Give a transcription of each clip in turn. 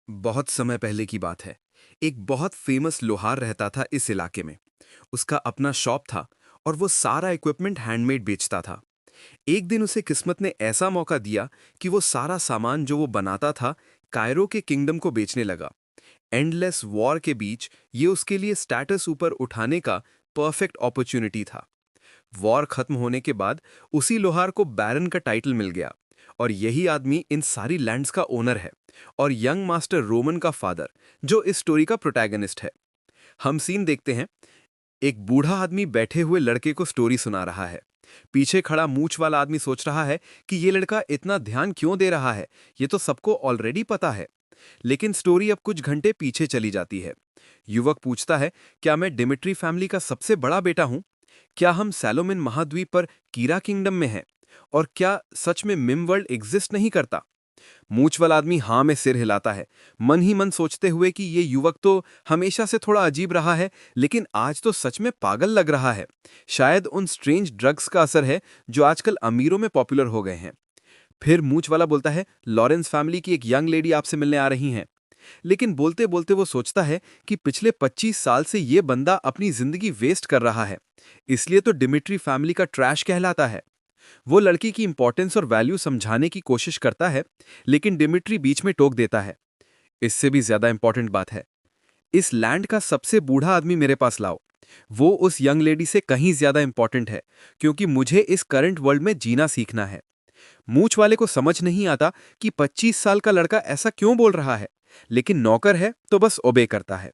बहुत समय पहले की बात है। एक बहुत फेमस लोहार रहता था इस इलाके में। उसका अपना शॉप था और वो सारा इक्विपमेंट हैंडमेड बेचता था। एक दिन उसे किस्मत ने ऐसा मौका दिया कि वो सारा सामान जो वो बनाता था कायरो के किंगडम को बेचने लगा। एंडलेस वॉर के बीच ये उसके लिए स्टेटस ऊपर उठाने का परफेक्ट अपॉर्चुनिटी था। वॉर खत्म होने के बाद उसी लोहार को बैरन का टाइटल मिल गया और यही आदमी इन सारी लैंड्स का ओनर है और यंग मास्टर रोमन का फादर, जो इस स्टोरी का प्रोटैगनिस्ट है। हम सीन देखते हैं। एक बूढ़ा आदमी बैठे हुए लड़के को स्टोरी सुना रहा है। पीछे खड़ा मूंछ वाला आदमी सोच रहा है कि ये लड़का इतना ध्यान क्यों दे रहा है, ये तो सबको ऑलरेडी पता है। लेकिन स्टोरी अब कुछ घंटे पीछे चली जाती है। युवक पूछता है, क्या मैं डिमिट्री फैमिली का सबसे बड़ा बेटा हूं? क्या हम सैलोमिन महाद्वीप पर कीरा किंगडम में हैं? और क्या सच में मिम वर्ल्ड एग्जिस्ट नहीं करता? मूंछ वाला आदमी हाँ में सिर हिलाता है, मन ही मन सोचते हुए कि ये युवक तो हमेशा से थोड़ा अजीब रहा है, लेकिन आज तो सच में पागल लग रहा है। शायद उन स्ट्रेंज ड्रग्स का असर है जो आजकल अमीरों में पॉपुलर हो गए हैं। फिर मूंछ वाला बोलता है, लॉरेंस फैमिली की एक यंग लेडी आपसे मिलने आ रही हैं। लेकिन बोलते बोलते वो सोचता है कि पिछले 25 साल से ये बंदा अपनी जिंदगी वेस्ट कर रहा है, इसलिए तो डिमिट्री फैमिली का ट्रैश कहलाता है। वो लड़की की इंपॉर्टेंस और वैल्यू समझाने की कोशिश करता है, लेकिन डिमिट्री बीच में टोक देता है। इससे भी ज्यादा इंपॉर्टेंट बात है, इस लैंड का सबसे बूढ़ा आदमी मेरे पास लाओ। वो उस यंग लेडी से कहीं ज्यादा इंपॉर्टेंट है, क्योंकि मुझे इस करंट वर्ल्ड में जीना सीखना है। मूंछ वाले को समझ नहीं आता कि 25 साल का लड़का ऐसा क्यों बोल रहा है, लेकिन नौकर है तो बस ओबे करता है।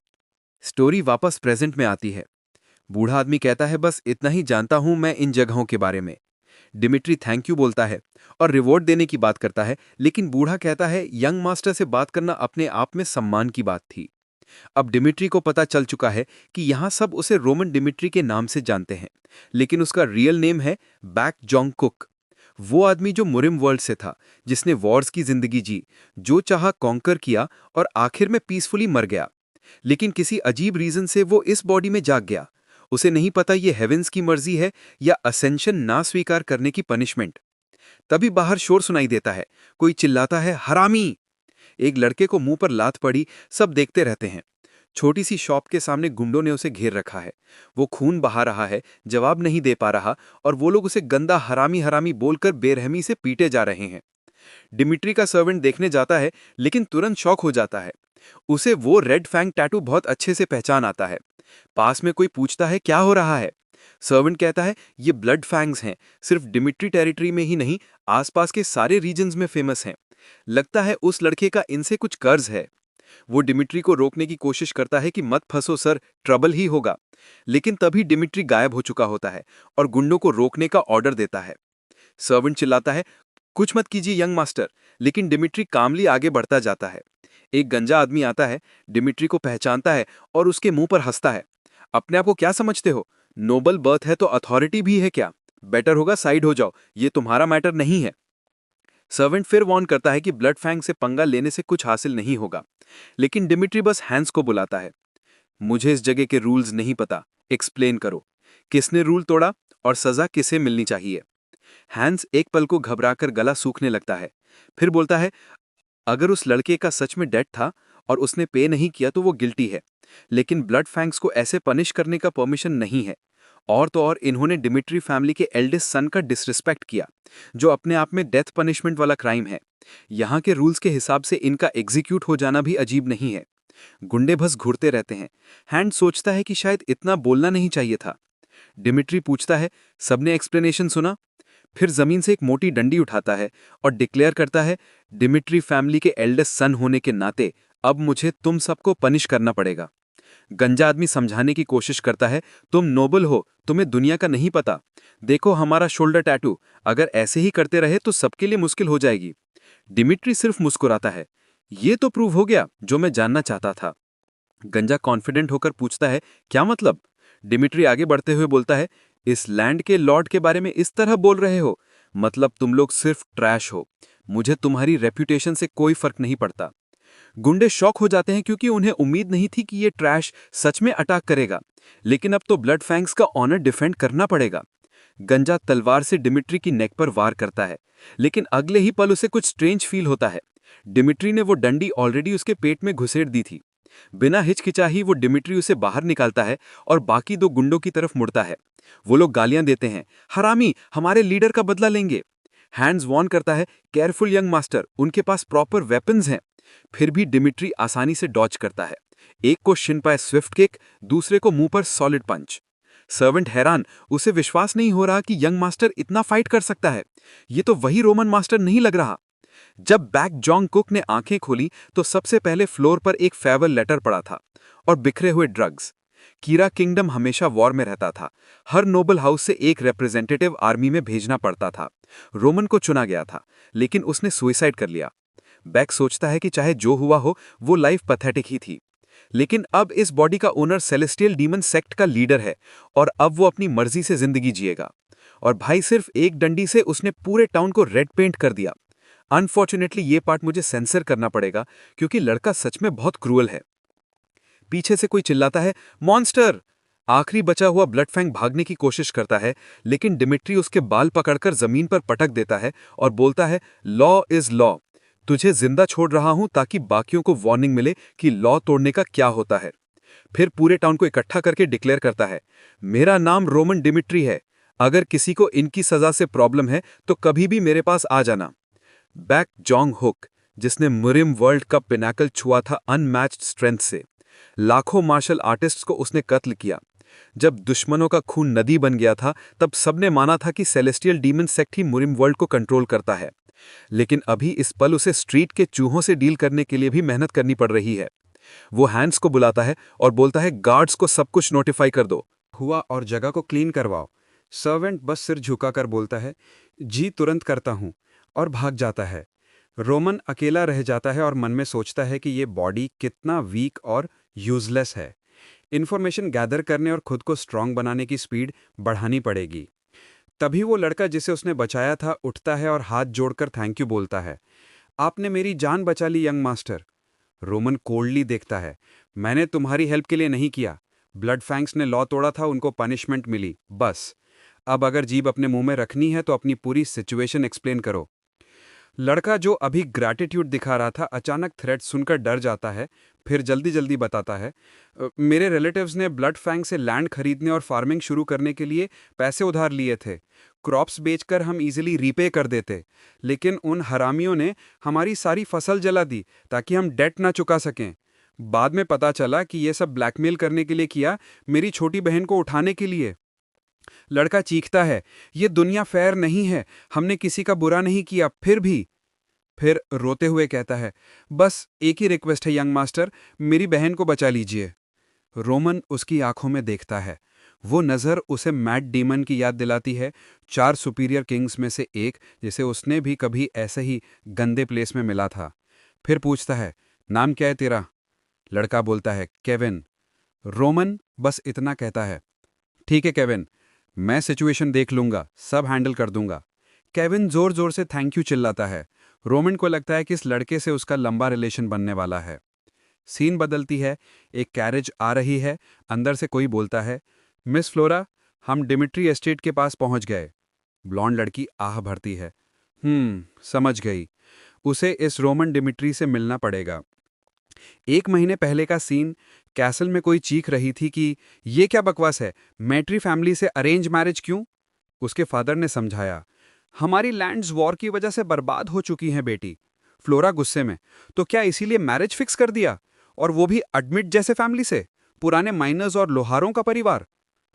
स्टोरी वापस प्रेजेंट में आती है। बूढ़ा आदमी कहता है, बस इतना ही जानता हूं मैं इन जगहों के बारे में। डिमिट्री थैंक यू बोलता है और रिवॉर्ड देने की बात करता है, लेकिन बूढ़ा कहता है यंग मास्टर से बात करना अपने आप में सम्मान की बात थी। अब डिमिट्री को पता चल चुका है कि यहां सब उसे रोमन डिमिट्री के नाम से जानते हैं, लेकिन उसका रियल नेम है बैक जोंग कुक। वो आदमी जो मुरिम वर्ल्ड से था, जिसने वॉर्स की जिंदगी जी, जो चाहा कॉन्कर किया और आखिर में पीसफुली मर गया। लेकिन किसी अजीब रीजन से वो इस बॉडी में जाग गया। उसे नहीं पता ये हेवेंस की मर्जी है या असेंशन ना स्वीकार करने की पनिशमेंट। तभी बाहर शोर सुनाई देता है। कोई चिल्लाता है, हरामी! एक लड़के को मुंह पर लात पड़ी। सब देखते रहते हैं। छोटी सी शॉप के सामने गुंडों ने उसे घेर रखा है। वो खून बहा रहा है, जवाब नहीं दे पा रहा, और वो लोग उसे गंदा हरामी हरामी बोलकर बेरहमी से पीटे जा रहे हैं। डिमिट्री का सर्वेंट देखने जाता है, लेकिन तुरंत शॉक हो जाता है। उसे वो रेड फैंग टैटू बहुत अच्छे से पहचान आता है। पास में कोई पूछता है, क्या हो रहा है? सर्वेंट कहता है, ये ब्लड फैंग्स हैं, सिर्फ डिमिट्री टेरिटरी में ही नहीं, आसपास के सारे रीजन्स में फेमस हैं। लगता है उस लड़के का इनसे कुछ कर्ज है। वो डिमिट्री को रोकने की कोशिश करता है कि मत फंसो सर, ट्रबल ही होगा। लेकिन तभी डिमिट्री गायब हो चुका होता है और गुंडों को रोकने का ऑर्डर देता है। सर्वेंट चिल्लाता है, कुछ मत कीजिए यंग मास्टर, लेकिन डिमिट्री कामली आगे बढ़ता जाता है। एक गंजा आदमी आता है, डिमिट्री को पहचानता है और उसके मुंह पर हंसता है। अपने आप को क्या समझते हो? नोबल बर्थ है तो अथॉरिटी भी है क्या? बेटर होगा साइड हो जाओ, ये तुम्हारा मैटर नहीं है। सर्वेंट फिर वार्न करता है कि ब्लड फैंग से पंगा लेने से कुछ हासिल नहीं होगा, लेकिन डिमिट्री बस हैंस को बुलाता है। मुझे इस जगह के रूल्स नहीं पता, एक्सप्लेन करो। किसने रूल तोड़ा और सजा किसे मिलनी चाहिए? हैंस एक पल को घबराकर गला सूखने लगता है। फिर बोलता है, अगर उस लड़के का सच में डेट था और उसने पे नहीं किया तो वो गिल्टी है, लेकिन ब्लड फैंग्स को ऐसे पनिश करने का परमिशन नहीं है। और तो और इन्होंने डिमिट्री फैमिली के एल्डेस्ट सन का डिसरिस्पेक्ट किया, जो अपने आप में डेथ पनिशमेंट वाला क्राइम है। यहाँ के रूल्स के हिसाब से इनका एग्जीक्यूट हो जाना भी अजीब नहीं है। गुंडे बस घूरते रहते हैं। हैंड सोचता है कि शायद इतना बोलना नहीं चाहिए था। डिमिट्री पूछता है, सबने एक्सप्लेनेशन सुना? फिर जमीन से एक मोटी डंडी उठाता है और डिक्लेयर करता है, डिमिट्री फैमिली के एल्डेस्ट सन होने के नाते अब मुझे तुम सबको पनिश करना पड़ेगा। गंजा आदमी समझाने की कोशिश करता है, तुम नोबल हो, तुम्हें दुनिया का नहीं पता। देखो हमारा शोल्डर टैटू, अगर ऐसे ही करते रहे तो सबके लिए मुश्किल हो जाएगी। डिमिट्री सिर्फ मुस्कुराता है। ये तो प्रूव हो गया जो मैं जानना चाहता था। गंजा कॉन्फिडेंट होकर पूछता है, क्या मतलब? डिमिट्री आगे बढ़ते हुए बोलता है, इस लैंड के लॉर्ड के बारे में इस तरह बोल रहे हो? मतलब तुम लोग सिर्फ ट्रैश हो। मुझे तुम्हारी रेप्यूटेशन से कोई फर्क नहीं पड़ता। गुंडे शॉक हो जाते हैं, क्योंकि उन्हें उम्मीद नहीं थी कि ये ट्रैश सच में अटैक करेगा। लेकिन अब तो ब्लड फैंग्स का ऑनर डिफेंड करना पड़ेगा। गंजा तलवार से डिमिट्री की नेक पर वार करता है, लेकिन अगले ही पल उसे कुछ स्ट्रेंज फील होता है। डिमिट्री ने वो डंडी ऑलरेडी उसके पेट में घुसेड़ दी थी। बिना हिचकिचाही वो डिमिट्री उसे बाहर निकालता है और बाकी दो गुंडों की तरफ मुड़ता है। वो लोग गालियां देते हैं, हरामी, हमारे लीडर का बदला लेंगे। हैंड्स वॉर्न करता है, केयरफुल यंग मास्टर, उनके पास प्रॉपर वेपन्स हैं। फिर भी डिमिट्री आसानी से डॉज करता है। एक को शिन पर स्विफ्ट किक, दूसरे को मुंह पर सॉलिड पंच। सर्वेंट हैरान, उसे विश्वास नहीं हो रहा कि यंग मास्टर इतना फाइट कर सकता है। ये तो वही रोमन मास्टर नहीं लग रहा। जब बैक जॉन्ग कुक ने आंखें खोली तो सबसे पहले फ्लोर पर एक फेवल लेटर पड़ा था और बिखरे हुए ड्रग्स। कीरा किंगडम हमेशा वॉर में रहता था। हर नोबल हाउस से एक रिप्रेजेंटेटिव आर्मी में भेजना पड़ता था। रोमन को चुना गया था, लेकिन उसने सुइसाइड कर लिया। बैक सोचता है कि चाहे जो हुआ हो, वो लाइफ पैथेटिक ही थी। लेकिन अब इस बॉडी का ओनर सेलेस्टियल डीमन सेक्ट का लीडर है और अब वो अपनी मर्जी से जिंदगी जिएगा। और भाई, सिर्फ एक डंडी से उसने पूरे टाउन को रेड पेंट कर दिया। अनफॉर्चुनेटली ये पार्ट मुझे सेंसर करना पड़ेगा क्योंकि लड़का सच में बहुत क्रूअल है। पीछे से कोई चिल्लाता है, मॉन्स्टर! आखिरी बचा हुआ ब्लडफैंग भागने की कोशिश करता है, लेकिन डिमिट्री उसके बाल पकड़कर जमीन पर पटक देता है और बोलता है, लॉ इज लॉ। तुझे जिंदा छोड़ रहा हूं ताकि बाकियों को वार्निंग मिले कि लॉ तोड़ने का क्या होता है। फिर पूरे टाउन को इकट्ठा करके डिक्लेयर करता है, मेरा नाम रोमन डिमिट्री है। अगर किसी को इनकी सजा से प्रॉब्लम है तो कभी भी मेरे पास आ जाना। बैक जॉन्ग हुक, जिसने मुरिम वर्ल्ड कप पिनाकल छुआ था अनमैच्ड स्ट्रेंथ से। लाखों मार्शल आर्टिस्ट्स को उसने कत्ल किया। जब दुश्मनों का खून नदी बन गया था, तब सबने माना था कि सेलेस्टियल डीमन सेक्ट ही मुरिम वर्ल्ड को कंट्रोल करता है। लेकिन अभी इस पल उसे स्ट्रीट के चूहों से डील करने के लिए भी मेहनत करनी पड़ रही है। वो हैंड्स को बुलाता है और बोलता है, गार्ड्स को सब कुछ नोटिफाई कर दो। हुआ और जगह को क्लीन करवाओ। सर्वेंट बस सिर झुकाकर बोलता है, जी तुरंत करता हूं, और भाग जाता है। रोमन अकेला रह जाता है और मन में सोचता है कि ये बॉडी कितना वीक और यूजलेस है। इन्फॉर्मेशन गैदर करने और खुद को स्ट्रांग बनाने की स्पीड बढ़ानी पड़ेगी। तभी वो लड़का जिसे उसने बचाया था उठता है और हाथ जोड़कर थैंक यू बोलता है। आपने मेरी जान बचा ली यंग मास्टर। रोमन कोल्डली देखता है, मैंने तुम्हारी हेल्प के लिए नहीं किया। ब्लड फैंक्स ने लॉ तोड़ा था, उनको पनिशमेंट मिली, बस। अब अगर जीभ अपने मुंह में रखनी है तो अपनी पूरी सिचुएशन एक्सप्लेन करो। लड़का जो अभी ग्रैटिट्यूड दिखा रहा था अचानक थ्रेट सुनकर डर जाता है। फिर जल्दी जल्दी बताता है, मेरे रिलेटिव्स ने ब्लड फैंग से लैंड खरीदने और फार्मिंग शुरू करने के लिए पैसे उधार लिए थे। क्रॉप्स बेचकर हम इजीली रीपे कर देते, लेकिन उन हरामियों ने हमारी सारी फसल जला दी ताकि हम डेट ना चुका सकें। बाद में पता चला कि ये सब ब्लैकमेल करने के लिए किया, मेरी छोटी बहन को उठाने के लिए। लड़का चीखता है, ये दुनिया फेयर नहीं है, हमने किसी का बुरा नहीं किया, फिर रोते हुए कहता है, बस एक ही रिक्वेस्ट है यंग मास्टर, मेरी बहन को बचा लीजिए। रोमन उसकी आंखों में देखता है। वो नज़र उसे मैट डीमन की याद दिलाती है, 4 सुपीरियर किंग्स में से एक, जिसे उसने भी कभी ऐसे ही गंदे प्लेस में मिला था। फिर पूछता है, नाम क्या है तेरा? लड़का बोलता है, केविन। रोमन बस इतना कहता है, ठीक है केविन, मैं सिचुएशन देख लूंगा, सब हैंडल कर दूंगा। केविन जोर जोर से थैंक यू चिल्लाता है। रोमन को लगता है कि इस लड़के से उसका लंबा रिलेशन बनने वाला है। सीन बदलती है। एक कैरेज आ रही है। अंदर से कोई बोलता है, मिस फ्लोरा, हम डिमिट्री एस्टेट के पास पहुंच गए। ब्लॉन्ड लड़की आह भरती है, समझ गई, उसे इस रोमन डिमिट्री से मिलना पड़ेगा। 1 महीने पहले का सीन। कैसल में कोई चीख रही थी कि ये क्या बकवास है, मैट्री फैमिली से अरेंज मैरिज क्यों? उसके फादर ने समझाया, हमारी लैंड्स वॉर की वजह से बर्बाद हो चुकी हैं बेटी। फ्लोरा गुस्से में, तो क्या इसीलिए मैरिज फिक्स कर दिया, और वो भी एडमिट जैसे फैमिली से, पुराने माइनर्स और लोहारों का परिवार?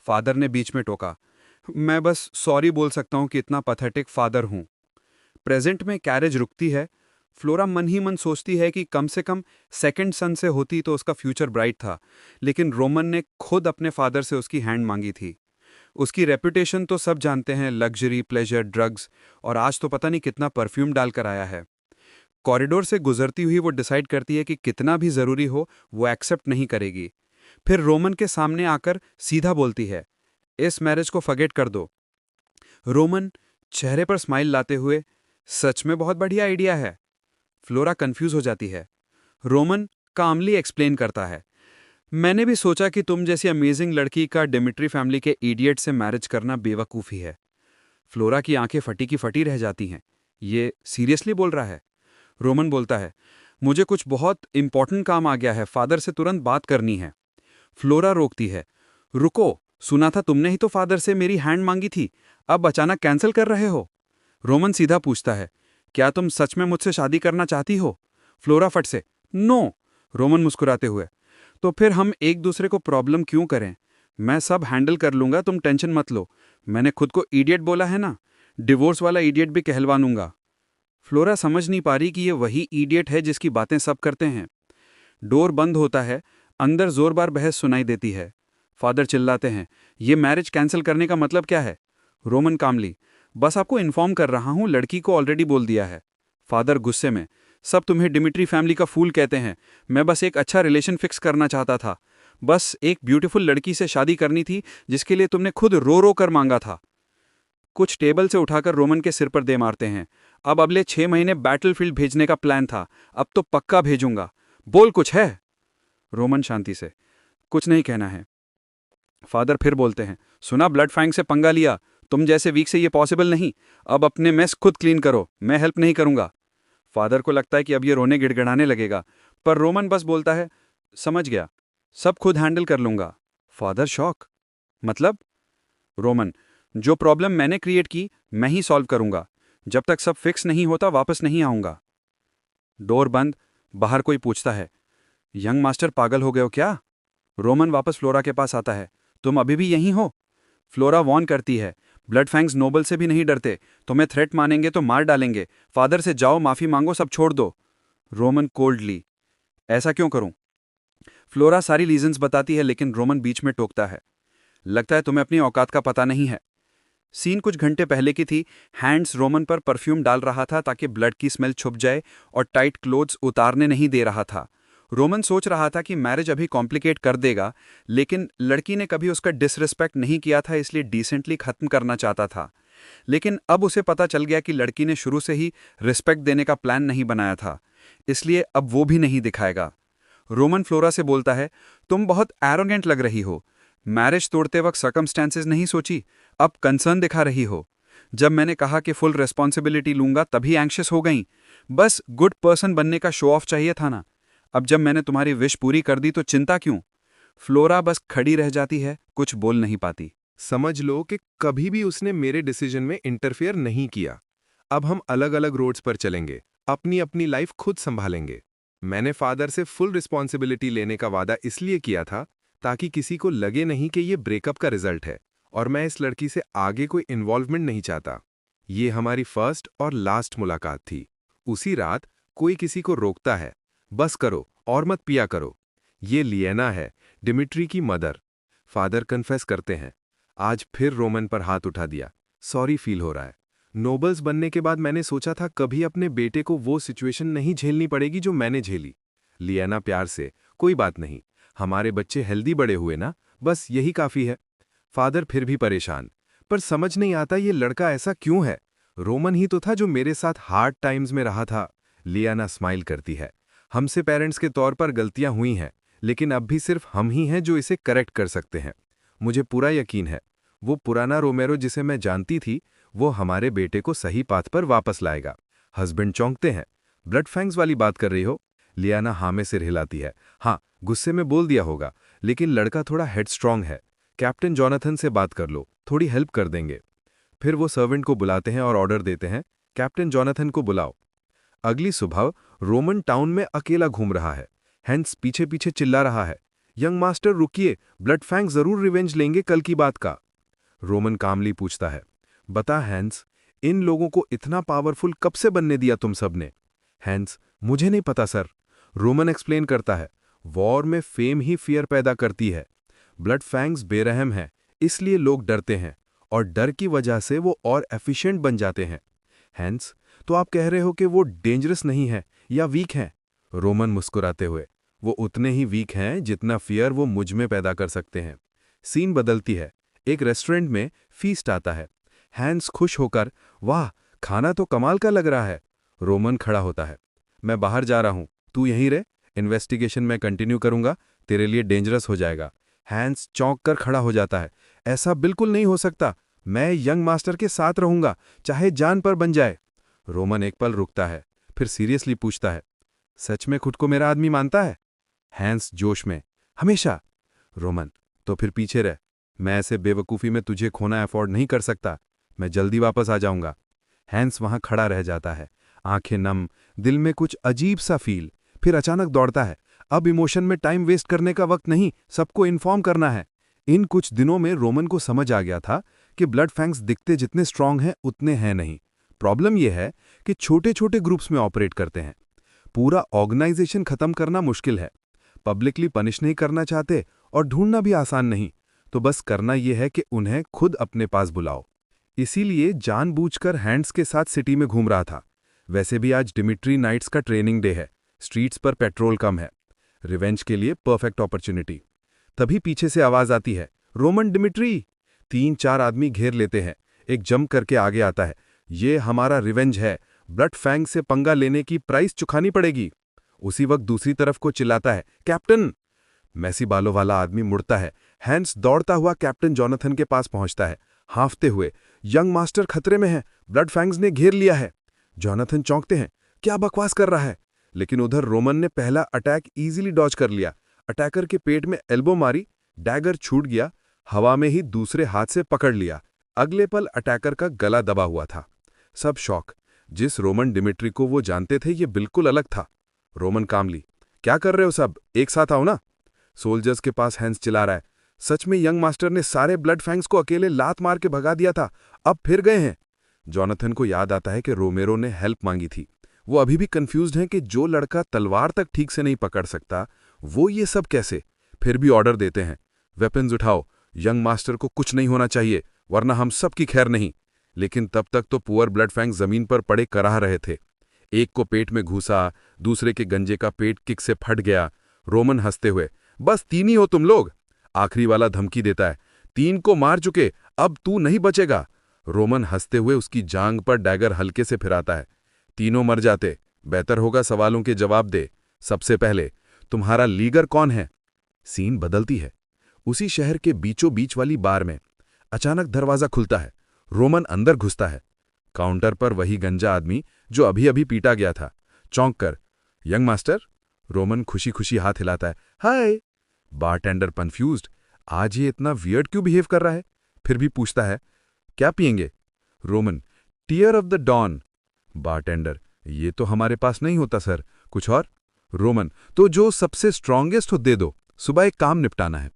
फादर ने बीच में टोका, मैं बस सॉरी बोल सकता हूं कि इतना पथेटिक फादर हूं। प्रेजेंट में कैरेज रुकती है। फ्लोरा मन ही मन सोचती है कि कम से कम सेकंड सन से होती तो उसका फ्यूचर ब्राइट था, लेकिन रोमन ने खुद अपने फादर से उसकी हैंड मांगी थी। उसकी रेपुटेशन तो सब जानते हैं, लग्जरी, प्लेजर, ड्रग्स, और आज तो पता नहीं कितना परफ्यूम डालकर आया है। कॉरिडोर से गुजरती हुई वो डिसाइड करती है कि कितना भी जरूरी हो वो एक्सेप्ट नहीं करेगी। फिर रोमन के सामने आकर सीधा बोलती है, इस मैरिज को फॉरगेट कर दो। रोमन चेहरे पर स्माइल लाते हुए, सच में बहुत बढ़िया आइडिया है। फ्लोरा कंफ्यूज हो जाती है। रोमन कामली एक्सप्लेन करता है, मैंने भी सोचा कि तुम जैसी अमेजिंग लड़की का डिमिट्री फैमिली के इडियट से मैरिज करना बेवकूफ़ी है। फ्लोरा की आंखें फटी की फटी रह जाती हैं। ये सीरियसली बोल रहा है? रोमन बोलता है, मुझे कुछ बहुत इंपॉर्टेंट काम आ गया है, फादर से तुरंत बात करनी है। फ्लोरा रोकती है, रुको, सुना था तुमने ही तो फादर से मेरी हैंड मांगी थी, अब अचानक कैंसिल कर रहे हो? रोमन सीधा पूछता है, क्या तुम सच में मुझसे शादी करना चाहती हो? फ्लोरा फट से, नो। रोमन मुस्कुराते हुए, तो फिर हम एक दूसरे को प्रॉब्लम क्यों करें? मैं सब हैंडल कर लूंगा, तुम टेंशन मत लो। मैंने खुद को इडियट बोला है ना, डिवोर्स वाला इडियट भी कहलवा लूंगा। फ्लोरा समझ नहीं पा रही कि ये वही इडियट है जिसकी बातें सब करते हैं। डोर बंद होता है, अंदर जोरदार बहस सुनाई देती है। फादर चिल्लाते हैं, ये मैरिज कैंसिल करने का मतलब क्या है? रोमन कामली, बस आपको इन्फॉर्म कर रहा हूं, लड़की को ऑलरेडी बोल दिया है। फादर गुस्से में, सब तुम्हें डिमिट्री फैमिली का फूल कहते हैं, मैं बस एक अच्छा रिलेशन फिक्स करना चाहता था। बस एक ब्यूटीफुल लड़की से शादी करनी थी जिसके लिए तुमने खुद रो रो कर मांगा था। कुछ टेबल से उठाकर रोमन के सिर पर दे मारते हैं। अब अगले 6 महीने बैटलफील्ड भेजने का प्लान था, अब तो पक्का भेजूंगा। बोल कुछ है? रोमन शांति से, कुछ नहीं कहना है। फादर फिर बोलते हैं, सुना ब्लड फैंग से पंगा लिया, तुम जैसे वीक से ये पॉसिबल नहीं, अब अपने मेस खुद क्लीन करो, मैं हेल्प नहीं करूंगा। फादर को लगता है कि अब ये रोने गिड़गिड़ाने लगेगा, पर रोमन बस बोलता है, समझ गया, सब खुद हैंडल कर लूंगा। फादर शॉक, मतलब? रोमन, जो प्रॉब्लम मैंने क्रिएट की मैं ही सॉल्व करूंगा, जब तक सब फिक्स नहीं होता वापस नहीं आऊंगा। डोर बंद, बाहर कोई पूछता है, यंग मास्टर पागल हो गए हो क्या? रोमन वापस फ्लोरा के पास आता है, तुम अभी भी यहीं हो? फ्लोरा वॉर्न करती है, ब्लड फैंग्स नोबल से भी नहीं डरते, तुम्हें थ्रेट मानेंगे तो मार डालेंगे, फादर से जाओ, माफी मांगो, सब छोड़ दो। रोमन कोल्डली, ऐसा क्यों करूं? फ्लोरा सारी रीजंस बताती है, लेकिन रोमन बीच में टोकता है, लगता है तुम्हें अपनी औकात का पता नहीं है। सीन कुछ घंटे पहले की थी। हैंड्स रोमन पर परफ्यूम डाल रहा था ताकि ब्लड की स्मेल छुप जाए, और टाइट क्लोथ्स उतारने नहीं दे रहा था। रोमन सोच रहा था कि मैरिज अभी कॉम्प्लिकेट कर देगा, लेकिन लड़की ने कभी उसका डिसरिस्पेक्ट नहीं किया था, इसलिए डिसेंटली खत्म करना चाहता था। लेकिन अब उसे पता चल गया कि लड़की ने शुरू से ही रिस्पेक्ट देने का प्लान नहीं बनाया था, इसलिए अब वो भी नहीं दिखाएगा। रोमन फ्लोरा से बोलता है, तुम बहुत एरोगेंट लग रही हो, मैरिज तोड़ते वक्त सर्कमस्टेंसेस नहीं सोची, अब कंसर्न दिखा रही हो। जब मैंने कहा कि फुल रिस्पॉन्सिबिलिटी लूंगा तभी एंग्शियस हो गई, बस गुड पर्सन बनने का शो ऑफ चाहिए था ना। अब जब मैंने तुम्हारी विश पूरी कर दी तो चिंता क्यों? फ्लोरा बस खड़ी रह जाती है, कुछ बोल नहीं पाती। समझ लो कि कभी भी उसने मेरे डिसीजन में इंटरफेयर नहीं किया। अब हम अलग अलग रोड्स पर चलेंगे, अपनी अपनी लाइफ खुद संभालेंगे। मैंने फादर से फुल रिस्पॉन्सिबिलिटी लेने का वादा इसलिए किया था ताकि किसी को लगे नहीं कि ये ब्रेकअप का रिजल्ट है, और मैं इस लड़की से आगे कोई इन्वॉल्वमेंट नहीं चाहता। ये हमारी फर्स्ट और लास्ट मुलाकात थी। उसी रात कोई किसी को रोकता है, बस करो और मत पिया करो। ये लिएना है, डिमिट्री की मदर। फादर कन्फेस करते हैं, आज फिर रोमन पर हाथ उठा दिया, सॉरी फील हो रहा है। नोबल्स बनने के बाद मैंने सोचा था कभी अपने बेटे को वो सिचुएशन नहीं झेलनी पड़ेगी जो मैंने झेली। लिएना प्यार से, कोई बात नहीं, हमारे बच्चे हेल्दी बड़े हुए ना, बस यही काफी है। फादर फिर भी परेशान, पर समझ नहीं आता ये लड़का ऐसा क्यों है। रोमन ही तो था जो मेरे साथ हार्ड टाइम्स में रहा था। लियाना स्माइल करती है, हमसे पेरेंट्स के तौर पर गलतियां हुई हैं, लेकिन अब भी सिर्फ हम ही हैं जो इसे करेक्ट कर सकते हैं। मुझे पूरा यकीन है वो पुराना रोमेरो जिसे मैं जानती थी, वो हमारे बेटे को सही पाथ पर वापस लाएगा। हस्बैंड चौंकते हैं, ब्लड फैंग्स वाली बात कर रही हो? लियाना हाँ में सिर हिलाती है, हाँ, गुस्से में बोल दिया होगा, लेकिन लड़का थोड़ा हेडस्ट्रॉन्ग है। कैप्टन जॉनथन से बात कर लो, थोड़ी हेल्प कर देंगे। फिर वो सर्वेंट को बुलाते हैं और ऑर्डर देते हैं, कैप्टन जॉनथन को बुलाओ। अगली सुबह रोमन टाउन में अकेला घूम रहा है। हैंस पीछे पीछे चिल्ला रहा है, यंग मास्टर रुकिए, ब्लड फैंग जरूर रिवेंज लेंगे कल की बात का। रोमन कामली पूछता है, बता हैंस, इन लोगों को इतना पावरफुल कब से बनने दिया तुम सबने? हैंस, मुझे नहीं पता सर। रोमन एक्सप्लेन करता है, वॉर में फेम ही फियर पैदा करती है। ब्लड फैंग्स बेरहम है, इसलिए लोग डरते हैं, और डर की वजह से वो और एफिशिएंट बन जाते हैं। हैंस, तो आप कह रहे हो कि वो डेंजरस नहीं है या वीक हैं? रोमन मुस्कुराते हुए, वो उतने ही वीक हैं जितना फियर वो मुझ में पैदा कर सकते हैं। सीन बदलती है, एक रेस्टोरेंट में फीस्ट आता है। हैंस खुश होकर, वाह, खाना तो कमाल का लग रहा है। रोमन खड़ा होता है, मैं बाहर जा रहा हूं, तू यहीं रह, इन्वेस्टिगेशन में कंटिन्यू करूंगा, तेरे लिए डेंजरस हो जाएगा। हैंस चौंक कर खड़ा हो जाता है, ऐसा बिल्कुल नहीं हो सकता, मैं यंग मास्टर के साथ रहूंगा, चाहे जान पर बन जाए। रोमन एक पल रुकता है, फिर सीरियसली पूछता है, सच में खुद को मेरा आदमी मानता है? हैंस जोश में, हमेशा। रोमन, तो फिर पीछे रह, मैं ऐसे बेवकूफ़ी में तुझे खोना अफोर्ड नहीं कर सकता, मैं जल्दी वापस आ जाऊंगा। हैंस वहां खड़ा रह जाता है, आंखें नम, दिल में कुछ अजीब सा फील। फिर अचानक दौड़ता है, अब इमोशन में टाइम वेस्ट करने का वक्त नहीं, सबको इन्फॉर्म करना है। इन कुछ दिनों में रोमन को समझ आ गया था कि ब्लड फैंग्स दिखते जितने स्ट्रांग हैं उतने हैं नहीं। प्रॉब्लम यह है कि छोटे छोटे ग्रुप्स में ऑपरेट करते हैं। पूरा ऑर्गेनाइजेशन खत्म करना मुश्किल है, पब्लिकली पनिश नहीं करना चाहते और ढूंढना भी आसान नहीं, तो बस करना यह है कि उन्हें खुद अपने पास बुलाओ। इसीलिए जानबूझकर हैंड्स के साथ सिटी में घूम रहा था। वैसे भी आज डिमिट्री नाइट्स का ट्रेनिंग डे है, स्ट्रीट्स पर पेट्रोल कम है, रिवेंज के लिए परफेक्ट अपॉर्चुनिटी। तभी पीछे से आवाज आती है, रोमन, डिमिट्री। 3-4 आदमी घेर लेते हैं, एक जंप करके आगे आता है, ये हमारा रिवेंज है, ब्लड फैंग से पंगा लेने की प्राइस चुकानी पड़ेगी। उसी वक्त दूसरी तरफ को चिल्लाता है, कैप्टन। मैसी बालों वाला आदमी मुड़ता है, हैंड्स दौड़ता हुआ कैप्टन जॉनथन के पास पहुंचता है, हांफते हुए, यंग मास्टर खतरे में है, ब्लड फैंग्स ने घेर लिया है। जॉनथन चौंकते हैं, क्या बकवास कर रहा है? लेकिन उधर रोमन ने पहला अटैक इजीली डॉज कर लिया, अटैकर के पेट में एल्बो मारी, डैगर छूट गया, हवा में ही दूसरे हाथ से पकड़ लिया। अगले पल अटैकर का गला दबा हुआ था। सब शॉक। जिस रोमन डिमिट्री को वो जानते थे ये बिल्कुल अलग था। रोमन कामली, क्या कर रहे हो सब, एक साथ आओ ना। सोल्जर्स के पास हैंस चिल्ला रहा है, सच में यंग मास्टर ने सारे ब्लड फैंग्स को अकेले लात मार के भगा दिया था, अब फिर गए हैं। जॉनथन को याद आता है कि रोमेरो ने हेल्प मांगी थी। वो अभी भी कंफ्यूज्ड हैं कि जो लड़का तलवार तक ठीक से नहीं पकड़ सकता वो ये सब कैसे। फिर भी ऑर्डर देते हैं, वेपन्स उठाओ, यंग मास्टर को कुछ नहीं होना चाहिए वरना हम सब की खैर नहीं। लेकिन तब तक तो पुअर ब्लड फैंग जमीन पर पड़े कराह रहे थे। एक को पेट में घुसा, दूसरे के गंजे का पेट किक से फट गया। रोमन हंसते हुए, बस 3 ही हो तुम लोग। आखिरी वाला धमकी देता है, 3 को मार चुके, अब तू नहीं बचेगा। रोमन हंसते हुए उसकी जांग पर डैगर हल्के से फिराता है, तीनों मर जाते, बेहतर होगा सवालों के जवाब दे। सबसे पहले, तुम्हारा लीगर कौन है? सीन बदलती है। उसी शहर के बीचों बीच वाली बार में अचानक दरवाजा खुलता है, रोमन अंदर घुसता है। काउंटर पर वही गंजा आदमी जो अभी अभी पीटा गया था। चौंक कर, यंग मास्टर? रोमन खुशी खुशी हाथ हिलाता है, हाय। बारटेंडर कंफ्यूज्ड, आज ये इतना वियर्ड क्यों बिहेव कर रहा है? फिर भी पूछता है, क्या पिएंगे? Roman, tear of the dawn. Bartender, ये तो हमारे पास नहीं होता सर, कुछ और? रोमन, तो जो सबसे स्ट्रांगेस्ट हो दे दो, सुबह एक काम निपटाना है।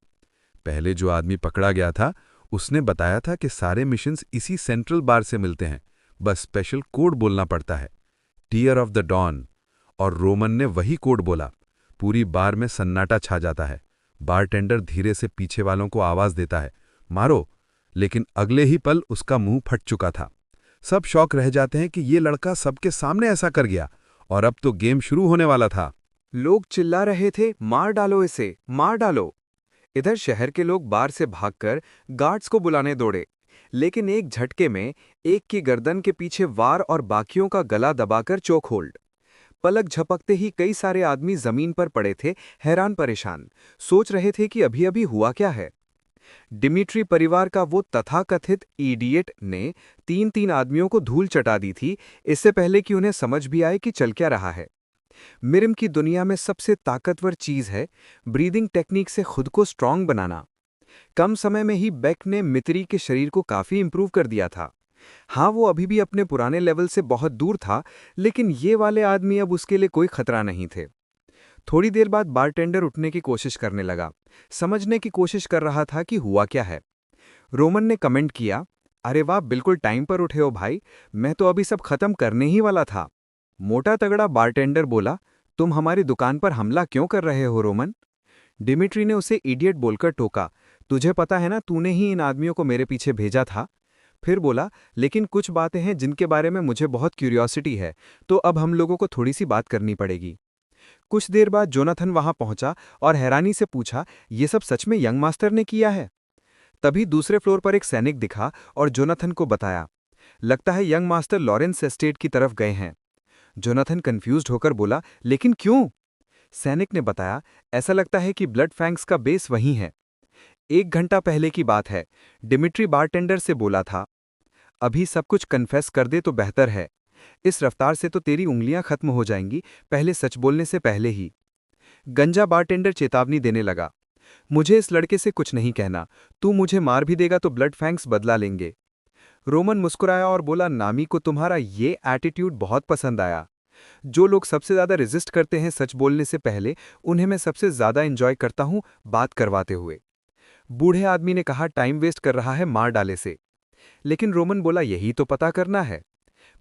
पहले जो आदमी पकड़ा गया था उसने बताया था कि सारे मिशंस इसी सेंट्रल बार से मिलते हैं, बस स्पेशल कोड बोलना पड़ता है, टीयर ऑफ द डॉन। और रोमन ने वही कोड बोला। पूरी बार में सन्नाटा छा जाता है। बारटेंडर धीरे से पीछे वालों को आवाज देता है, मारो। लेकिन अगले ही पल उसका मुंह फट चुका था। सब शॉक रह जाते हैं कि ये लड़का सबके सामने ऐसा कर गया, और अब तो गेम शुरू होने वाला था। लोग चिल्ला रहे थे, मार डालो इसे, मार डालो। इधर शहर के लोग बार से भागकर गार्ड्स को बुलाने दौड़े, लेकिन एक झटके में एक की गर्दन के पीछे वार और बाकियों का गला दबाकर चोक होल्ड। पलक झपकते ही कई सारे आदमी जमीन पर पड़े थे, हैरान परेशान, सोच रहे थे कि अभी अभी हुआ क्या है। डिमिट्री परिवार का वो तथाकथित इडियट ने 3-3 आदमियों को धूल चटा दी थी, इससे पहले कि उन्हें समझ भी आए कि चल क्या रहा है। मिरिम की दुनिया में सबसे ताकतवर चीज है ब्रीदिंग टेक्निक से खुद को स्ट्रांग बनाना। कम समय में ही बेक ने मित्री के शरीर को काफी इंप्रूव कर दिया था। हाँ, वो अभी भी अपने पुराने लेवल से बहुत दूर था, लेकिन ये वाले आदमी अब उसके लिए कोई खतरा नहीं थे। थोड़ी देर बाद बारटेंडर उठने की कोशिश करने लगा, समझने की कोशिश कर रहा था कि हुआ क्या है। रोमन ने कमेंट किया, अरे वाह, बिल्कुल टाइम पर उठे हो भाई, मैं तो अभी सब खत्म करने ही वाला था। मोटा तगड़ा बारटेंडर बोला, तुम हमारी दुकान पर हमला क्यों कर रहे हो रोमन? डिमिट्री ने उसे इडियट बोलकर टोका, तुझे पता है ना, तूने ही इन आदमियों को मेरे पीछे भेजा था। फिर बोला, लेकिन कुछ बातें हैं जिनके बारे में मुझे बहुत क्यूरियोसिटी है, तो अब हम लोगों को थोड़ी सी बात करनी पड़ेगी। कुछ देर बाद जोनाथन वहां पहुंचा और हैरानी से पूछा, ये सब सच में यंग मास्टर ने किया है? तभी दूसरे फ्लोर पर एक सैनिक दिखा और जोनाथन को बताया, लगता है यंग मास्टर लॉरेंस एस्टेट की तरफ गए हैं। जोनाथन कंफ्यूज्ड होकर बोला, लेकिन क्यों? सैनिक ने बताया, ऐसा लगता है कि ब्लड फैंग्स का बेस वहीं है। 1 घंटा पहले की बात है, डिमिट्री बारटेंडर से बोला था, अभी सब कुछ कन्फेस कर दे तो बेहतर है। इस रफ्तार से तो तेरी उंगलियां खत्म हो जाएंगी, पहले सच बोलने से पहले ही। गंजा बारटेंडर चेतावनी देने लगा। मुझे इस लड़के से कुछ नहीं कहना, तू मुझे मार भी देगा तो ब्लड फैंक्स बदला लेंगे। रोमन मुस्कुराया और बोला, नामी को तुम्हारा ये एटीट्यूड बहुत पसंद आया। जो लोग सबसे ज्यादा रेजिस्ट करते हैं सच बोलने से पहले, उन्हें मैं सबसे ज्यादा एंजॉय करता हूं बात करवाते हुए। बूढ़े आदमी ने कहा, टाइम वेस्ट कर रहा है मार डाले से। लेकिन रोमन बोला, यही तो पता करना है।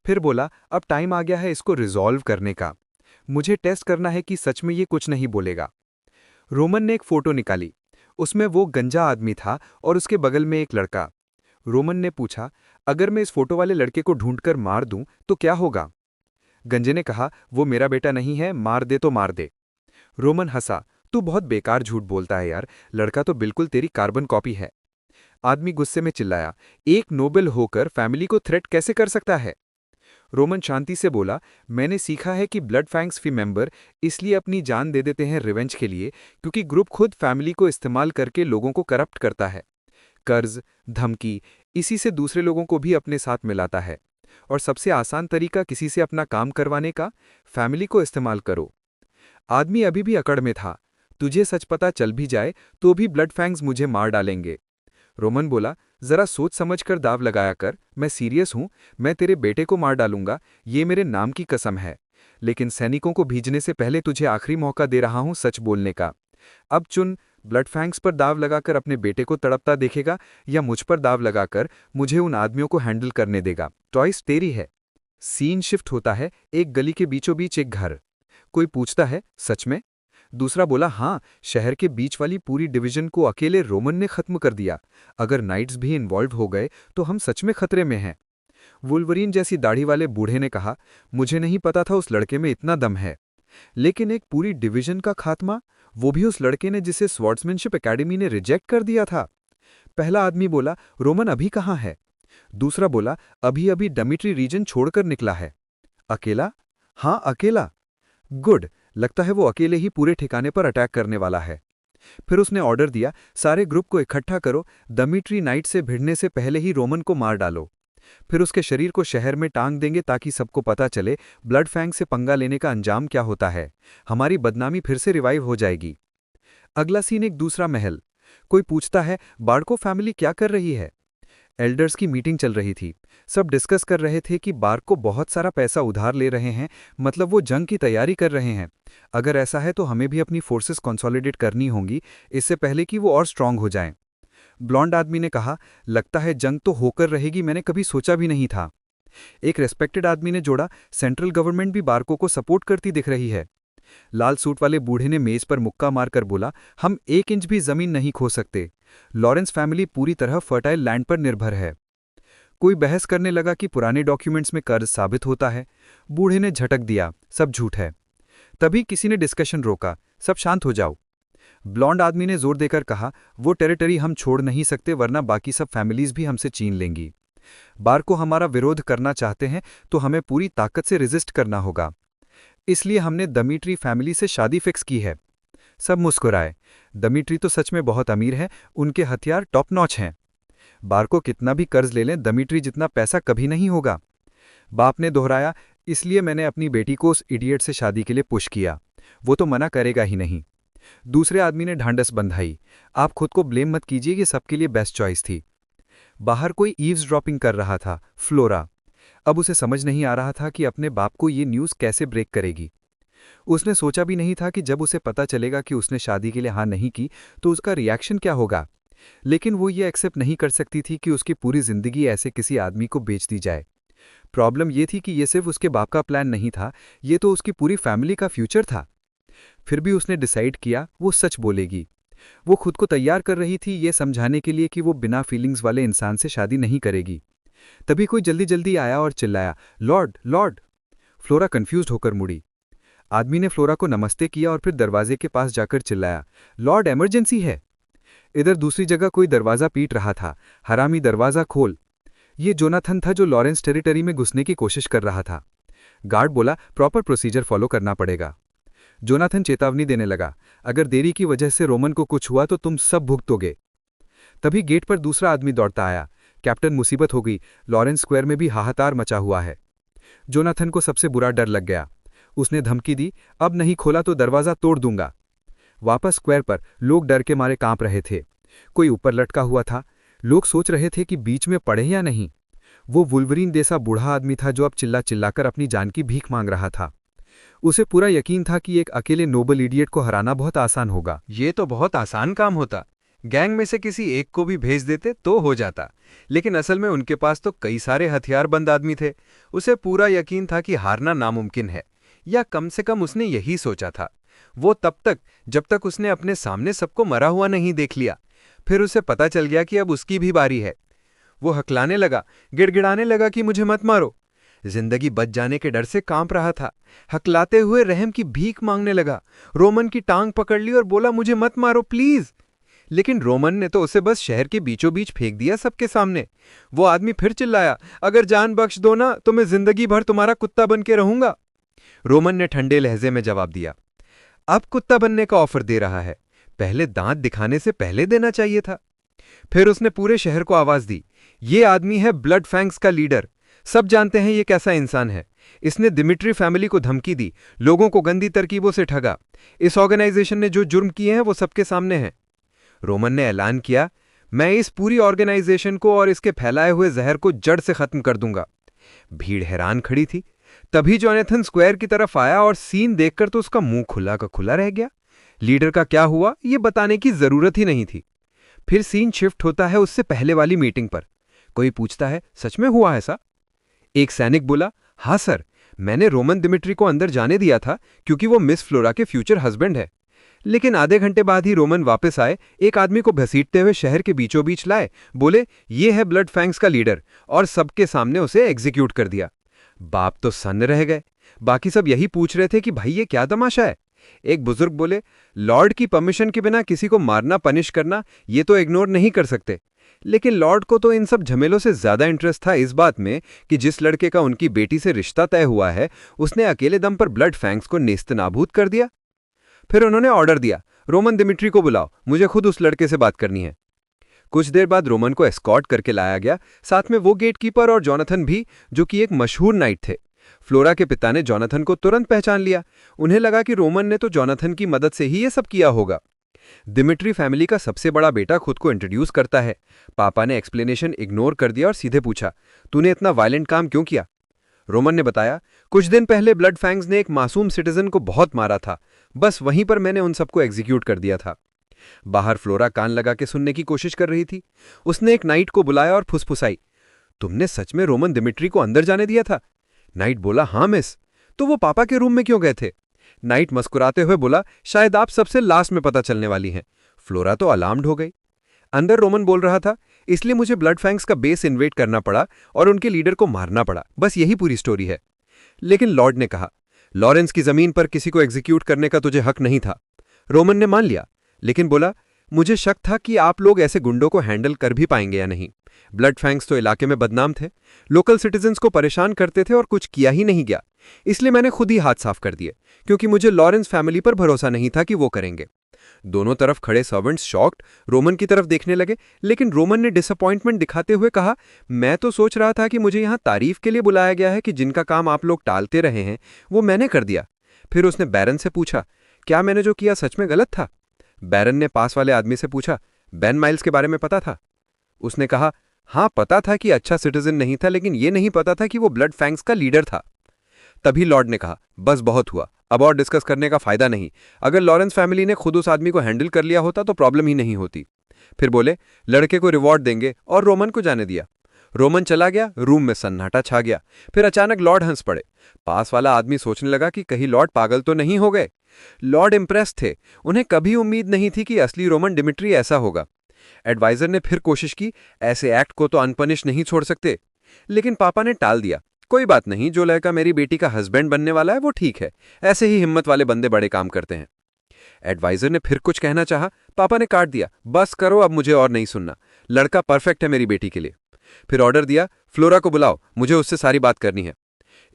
फिर बोला, अब टाइम आ गया है इसको रिजॉल्व करने का। मुझे टेस्ट करना है कि सच में ये कुछ नहीं बोलेगा। रोमन ने एक फोटो निकाली। उसमें वो गंजा आदमी था और उसके बगल में एक लड़का। रोमन ने पूछा, अगर मैं इस फोटो वाले लड़के को ढूंढकर मार दूं तो क्या होगा? गंजे ने कहा, वो मेरा बेटा नहीं है, मार दे तो मार दे। रोमन हंसा, तू बहुत बेकार झूठ बोलता है यार, लड़का तो बिल्कुल तेरी कार्बन कॉपी है। आदमी गुस्से में चिल्लाया, एक नोबल होकर फैमिली को थ्रेट कैसे कर सकता है? रोमन शांति से बोला, मैंने सीखा है कि ब्लड फैंक्स फी मेंबर इसलिए अपनी जान दे देते हैं रिवेंज के लिए, क्योंकि ग्रुप खुद फैमिली को इस्तेमाल करके लोगों को करप्ट करता है। कर्ज, धमकी, इसी से दूसरे लोगों को भी अपने साथ मिलाता है। और सबसे आसान तरीका किसी से अपना काम करवाने का, फैमिली को इस्तेमाल करो। आदमी अभी भी अकड़ में था। तुझे सच पता चल भी जाए तो भी ब्लड फैंग्स मुझे मार डालेंगे। रोमन बोला, जरा सोच समझ कर दाव लगाया कर, मैं सीरियस हूं, मैं तेरे बेटे को मार डालूंगा, ये मेरे नाम की कसम है। लेकिन सैनिकों को भेजने से पहले तुझे आखिरी मौका दे रहा हूं सच बोलने का। अब चुन, ब्लड फैंक्स पर दाव लगाकर अपने बेटे को तड़पता देखेगा या मुझ पर दाव लगाकर मुझे उन आदमियों को हैंडल करने देगा। चॉइस तेरी है। सीन शिफ्ट होता है, एक गली के बीचों बीच एक घर। कोई पूछता है, सच में? दूसरा बोला, हाँ, शहर के बीच वाली पूरी डिवीजन को अकेले रोमन ने खत्म कर दिया। अगर नाइट्स भी इन्वॉल्व हो गए तो हम सच में खतरे में हैं। वुल्वरीन जैसी दाढ़ी वाले बूढ़े ने कहा, मुझे नहीं पता था उस लड़के में इतना दम है। लेकिन एक पूरी डिवीजन का खात्मा, वो भी उस लड़के ने जिसे स्वॉर्ड्समैनशिप एकेडमी ने रिजेक्ट कर दिया था। पहला आदमी बोला, रोमन अभी कहाँ है? दूसरा बोला, अभी अभी डमिट्री रीजन छोड़कर निकला है। अकेला? हाँ, अकेला। गुड, लगता है वो अकेले ही पूरे ठिकाने पर अटैक करने वाला है। फिर उसने ऑर्डर दिया, सारे ग्रुप को इकट्ठा करो, डमिट्री नाइट से भिड़ने से पहले ही रोमन को मार डालो। फिर उसके शरीर को शहर में टांग देंगे ताकि सबको पता चले ब्लड फैंग से पंगा लेने का अंजाम क्या होता है। हमारी बदनामी फिर से रिवाइव हो जाएगी। अगला सीन एक दूसरा महल। कोई पूछता है, बार्को फैमिली क्या कर रही है? एल्डर्स की मीटिंग चल रही थी। सब डिस्कस कर रहे थे कि बार्को बहुत सारा पैसा उधार ले रहे हैं, मतलब वो जंग की तैयारी कर रहे हैं। अगर ऐसा है तो हमें भी अपनी फोर्सेस कंसोलिडेट करनी होंगी, इससे पहले कि वो और स्ट्रांग हो जाएं। ब्लॉन्ड आदमी ने कहा, लगता है जंग तो होकर रहेगी, मैंने कभी सोचा भी नहीं था। एक रेस्पेक्टेड आदमी ने जोड़ा, सेंट्रल गवर्नमेंट भी बार्को को सपोर्ट करती दिख रही है। लाल सूट वाले बूढ़े ने मेज पर मुक्का मारकर बोला, हम 1 इंच भी जमीन नहीं खो सकते। लॉरेंस फैमिली पूरी तरह फर्टाइल लैंड पर निर्भर है। कोई बहस करने लगा कि पुराने डॉक्यूमेंट्स में कर्ज साबित होता है। बूढ़े ने झटक दिया, सब झूठ है। तभी किसी ने डिस्कशन रोका, सब शांत हो जाओ। ब्लॉन्ड आदमी ने जोर देकर कहा, वो टेरिटरी हम छोड़ नहीं सकते, वरना बाकी सब फैमिलीज भी हमसे छीन लेंगी। बार्को हमारा विरोध करना चाहते हैं तो हमें पूरी ताकत से रेजिस्ट करना होगा। इसलिए हमने डमिट्री फैमिली से शादी फिक्स की है। सब मुस्कुराए। डमिट्री तो सच में बहुत अमीर है, उनके हथियार टॉप नॉच हैं। बार्को कितना भी कर्ज ले लें, डमिट्री जितना पैसा कभी नहीं होगा। बाप ने दोहराया, इसलिए मैंने अपनी बेटी को उस इडियट से शादी के लिए पुश किया, वो तो मना करेगा ही नहीं। दूसरे आदमी ने ढांढस बंधाई, आप खुद को ब्लेम मत कीजिए, ये सबके लिए बेस्ट चॉइस थी। बाहर कोई ईव्सड्रॉपिंग कर रहा था, फ्लोरा। अब उसे समझ नहीं आ रहा था कि अपने बाप को ये न्यूज़ कैसे ब्रेक करेगी। उसने सोचा भी नहीं था कि जब उसे पता चलेगा कि उसने शादी के लिए हाँ नहीं की तो उसका रिएक्शन क्या होगा। लेकिन वो ये एक्सेप्ट नहीं कर सकती थी कि उसकी पूरी जिंदगी ऐसे किसी आदमी को बेच दी जाए। प्रॉब्लम ये थी कि ये सिर्फ उसके बाप का प्लान नहीं था, ये तो उसकी पूरी फैमिली का फ्यूचर था। फिर भी उसने डिसाइड किया वो सच बोलेगी। वो खुद को तैयार कर रही थी ये समझाने के लिए कि वो बिना फीलिंग्स वाले इंसान से शादी नहीं करेगी। तभी कोई जल्दी जल्दी आया और चिल्लाया, लॉर्ड लॉर्ड। फ्लोरा कंफ्यूज्ड होकर मुड़ी। आदमी ने फ्लोरा को नमस्ते किया और फिर दरवाजे के पास जाकर चिल्लाया, लॉर्ड इमरजेंसी है। इधर दूसरी जगह कोई दरवाजा पीट रहा था, हरामी दरवाजा खोल। ये जोनाथन था जो लॉरेंस टेरिटरी में घुसने की कोशिश कर रहा था। गार्ड बोला, प्रॉपर प्रोसीजर फॉलो करना पड़ेगा। जोनाथन चेतावनी देने लगा, अगर देरी की वजह से रोमन को कुछ हुआ तो तुम सब भुगतोगे। तभी गेट पर दूसरा आदमी दौड़ता आया, कैप्टन मुसीबत हो गई, लॉरेंस स्क्वायर में भी हाहाकार मचा हुआ है। जोनाथन को सबसे बुरा डर लग गया। उसने धमकी दी, अब नहीं खोला तो दरवाज़ा तोड़ दूंगा। वापस स्क्वायर पर लोग डर के मारे कांप रहे थे। कोई ऊपर लटका हुआ था। लोग सोच रहे थे कि बीच में पड़े या नहीं। वो वुल्वरीन जैसा बूढ़ा आदमी था जो अब चिल्ला चिल्लाकर अपनी जान की भीख मांग रहा था। उसे पूरा यकीन था कि एक अकेले नोबल इडियट को हराना बहुत आसान होगा। ये तो बहुत आसान काम होता। गैंग में से किसी एक को भी भेज देते तो हो जाता। लेकिन असल में उनके पास तो कई सारे हथियारबंद आदमी थे। उसे पूरा यकीन था कि हारना नामुमकिन है, या कम से कम उसने यही सोचा था। वो तब तक जब तक उसने अपने सामने सबको मरा हुआ नहीं देख लिया। फिर उसे पता चल गया कि अब उसकी भी बारी है। वो हकलाने लगा, गिड़गिड़ाने लगा कि मुझे मत मारो। जिंदगी बच जाने के डर से कांप रहा था। हकलाते हुए रहम की भीख मांगने लगा। रोमन की टांग पकड़ ली और बोला, मुझे मत मारो प्लीज। लेकिन रोमन ने तो उसे बस शहर के बीचों बीच फेंक दिया सबके सामने। वो आदमी फिर चिल्लाया, अगर जान बख्श दो ना तो मैं जिंदगी भर तुम्हारा कुत्ता बन के रहूंगा। रोमन ने ठंडे लहजे में जवाब दिया, अब कुत्ता बनने का ऑफर दे रहा है, पहले दांत दिखाने से पहले देना चाहिए था। फिर उसने पूरे शहर को आवाज दी, ये आदमी है ब्लड फैंग्स का लीडर। सब जानते हैं ये कैसा इंसान है। इसने दिमिट्री फैमिली को धमकी दी, लोगों को गंदी तरकीबों से ठगा। इस ऑर्गेनाइजेशन ने जो जुर्म किए हैं वो सबके सामने हैं। रोमन ने ऐलान किया, मैं इस पूरी ऑर्गेनाइजेशन को और इसके फैलाए हुए जहर को जड़ से खत्म कर दूंगा। भीड़ हैरान खड़ी थी। तभी जोनाथन स्क्वायर की तरफ आया और सीन देखकर तो उसका मुंह खुला का खुला रह गया। लीडर का क्या हुआ ये बताने की जरूरत ही नहीं थी। फिर सीन शिफ्ट होता है उससे पहले वाली मीटिंग पर। कोई पूछता है, सच में हुआ ऐसा? एक सैनिक बोला, हाँ सर, मैंने रोमन दिमिट्री को अंदर जाने दिया था क्योंकि वो मिस फ्लोरा के फ्यूचर हस्बैंड है। लेकिन आधे घंटे बाद ही रोमन वापस आए, एक आदमी को घसीटते हुए शहर के बीचों बीच लाए, बोले ये है ब्लड फैंग्स का लीडर, और सबके सामने उसे एग्जीक्यूट कर दिया। बाप तो सन्न रह गए। बाकी सब यही पूछ रहे थे कि भाई ये क्या तमाशा है। एक बुजुर्ग बोले, लॉर्ड की परमिशन के बिना किसी को मारना पनिश करना ये तो इग्नोर नहीं कर सकते। लेकिन लॉर्ड को तो इन सब झमेलों से ज्यादा इंटरेस्ट था इस बात में कि जिस लड़के का उनकी बेटी से रिश्ता तय हुआ है उसने अकेले दम पर ब्लड फैंग्स को नेस्तनाबूद कर दिया। फिर उन्होंने ऑर्डर दिया, रोमन दिमिट्री को बुलाओ, मुझे खुद उस लड़के से बात करनी है। कुछ देर बाद रोमन को एस्कॉर्ट करके लाया गया, साथ में वो गेटकीपर और जोनाथन भी, जो कि एक मशहूर नाइट थे। फ्लोरा के पिता ने जोनाथन को तुरंत पहचान लिया। उन्हें लगा कि रोमन ने तो जोनाथन की मदद से ही ये सब किया होगा। दिमिट्री फैमिली का सबसे बड़ा बेटा खुद को इंट्रोड्यूस करता है। पापा ने एक्सप्लेनेशन इग्नोर कर दिया और सीधे पूछा, तूने इतना वायलेंट काम क्यों किया? रोमन ने बताया, कुछ दिन पहले ब्लड फैंग्स ने एक मासूम सिटीजन को बहुत मारा था, बस वहीं पर मैंने उन सबको एग्जीक्यूट कर दिया था। बाहर फ्लोरा कान लगा के सुनने की कोशिश कर रही थी। उसने एक नाइट को बुलाया और फुसफुसाई, तुमने सच में रोमन दिमिट्री को अंदर जाने दिया था? नाइट बोला, हाँ मिस। तो वो पापा के रूम में क्यों गए थे? नाइट मुस्कुराते हुए बोला, शायद आप सबसे लास्ट में पता चलने वाली हैं। फ्लोरा तो अलार्म्ड हो गई। अंदर रोमन बोल रहा था, इसलिए मुझे ब्लड फैंग्स का बेस इन्वेड करना पड़ा और उनके लीडर को मारना पड़ा, बस यही पूरी स्टोरी है। लेकिन लॉर्ड ने कहा, लॉरेंस की जमीन पर किसी को एग्जीक्यूट करने का तुझे हक नहीं था। रोमन ने मान लिया, लेकिन बोला, मुझे शक था कि आप लोग ऐसे गुंडों को हैंडल कर भी पाएंगे या नहीं। ब्लड फैंग्स तो इलाके में बदनाम थे, लोकल सिटीजन्स को परेशान करते थे और कुछ किया ही नहीं गया। इसलिए मैंने खुद ही हाथ साफ कर दिए, क्योंकि मुझे लॉरेंस फैमिली पर भरोसा नहीं था कि वो करेंगे। दोनों तरफ खड़े सर्वेंट्स शॉक्ड रोमन की तरफ देखने लगे, लेकिन रोमन ने डिसअपॉइंटमेंट दिखाते हुए कहा, मैं तो सोच रहा था कि मुझे यहाँ तारीफ के लिए बुलाया गया है कि जिनका काम आप लोग टालते रहे हैं वो मैंने कर दिया। फिर उसने बैरन से पूछा, क्या मैंने जो किया सच में गलत था? बैरन ने पास वाले आदमी से पूछा, बेन माइल्स के बारे में पता था? उसने कहा, हाँ पता था कि अच्छा सिटीजन नहीं था, लेकिन ये नहीं पता था कि वो ब्लड फैंग्स का लीडर था। तभी लॉर्ड ने कहा, बस बहुत हुआ, अब और डिस्कस करने का फायदा नहीं। अगर लॉरेंस फैमिली ने खुद उस आदमी को हैंडल कर लिया होता तो प्रॉब्लम ही नहीं होती। फिर बोले, लड़के को रिवॉर्ड देंगे, और रोमन को जाने दिया। रोमन चला गया, रूम में सन्नाटा छा गया। फिर अचानक लॉर्ड हंस पड़े। पास वाला आदमी सोचने लगा कि कहीं लॉर्ड पागल तो नहीं हो गए। लॉर्ड इंप्रेस थे, उन्हें कभी उम्मीद नहीं थी कि असली रोमन दिमिट्री ऐसा होगा। एडवाइजर ने फिर कोशिश की, ऐसे एक्ट को तो अनपनिश नहीं छोड़ सकते, लेकिन पापा ने टाल दिया। कोई बात नहीं, जो लड़का मेरी बेटी का हस्बैंड बनने वाला है वो ठीक है, ऐसे ही हिम्मत वाले बंदे बड़े काम करते हैं। एडवाइजर ने फिर कुछ कहना चाहा, पापा ने काट दिया, बस करो, अब मुझे और नहीं सुनना, लड़का परफेक्ट है मेरी बेटी के लिए। फिर ऑर्डर दिया, फ्लोरा को बुलाओ, मुझे उससे सारी बात करनी है।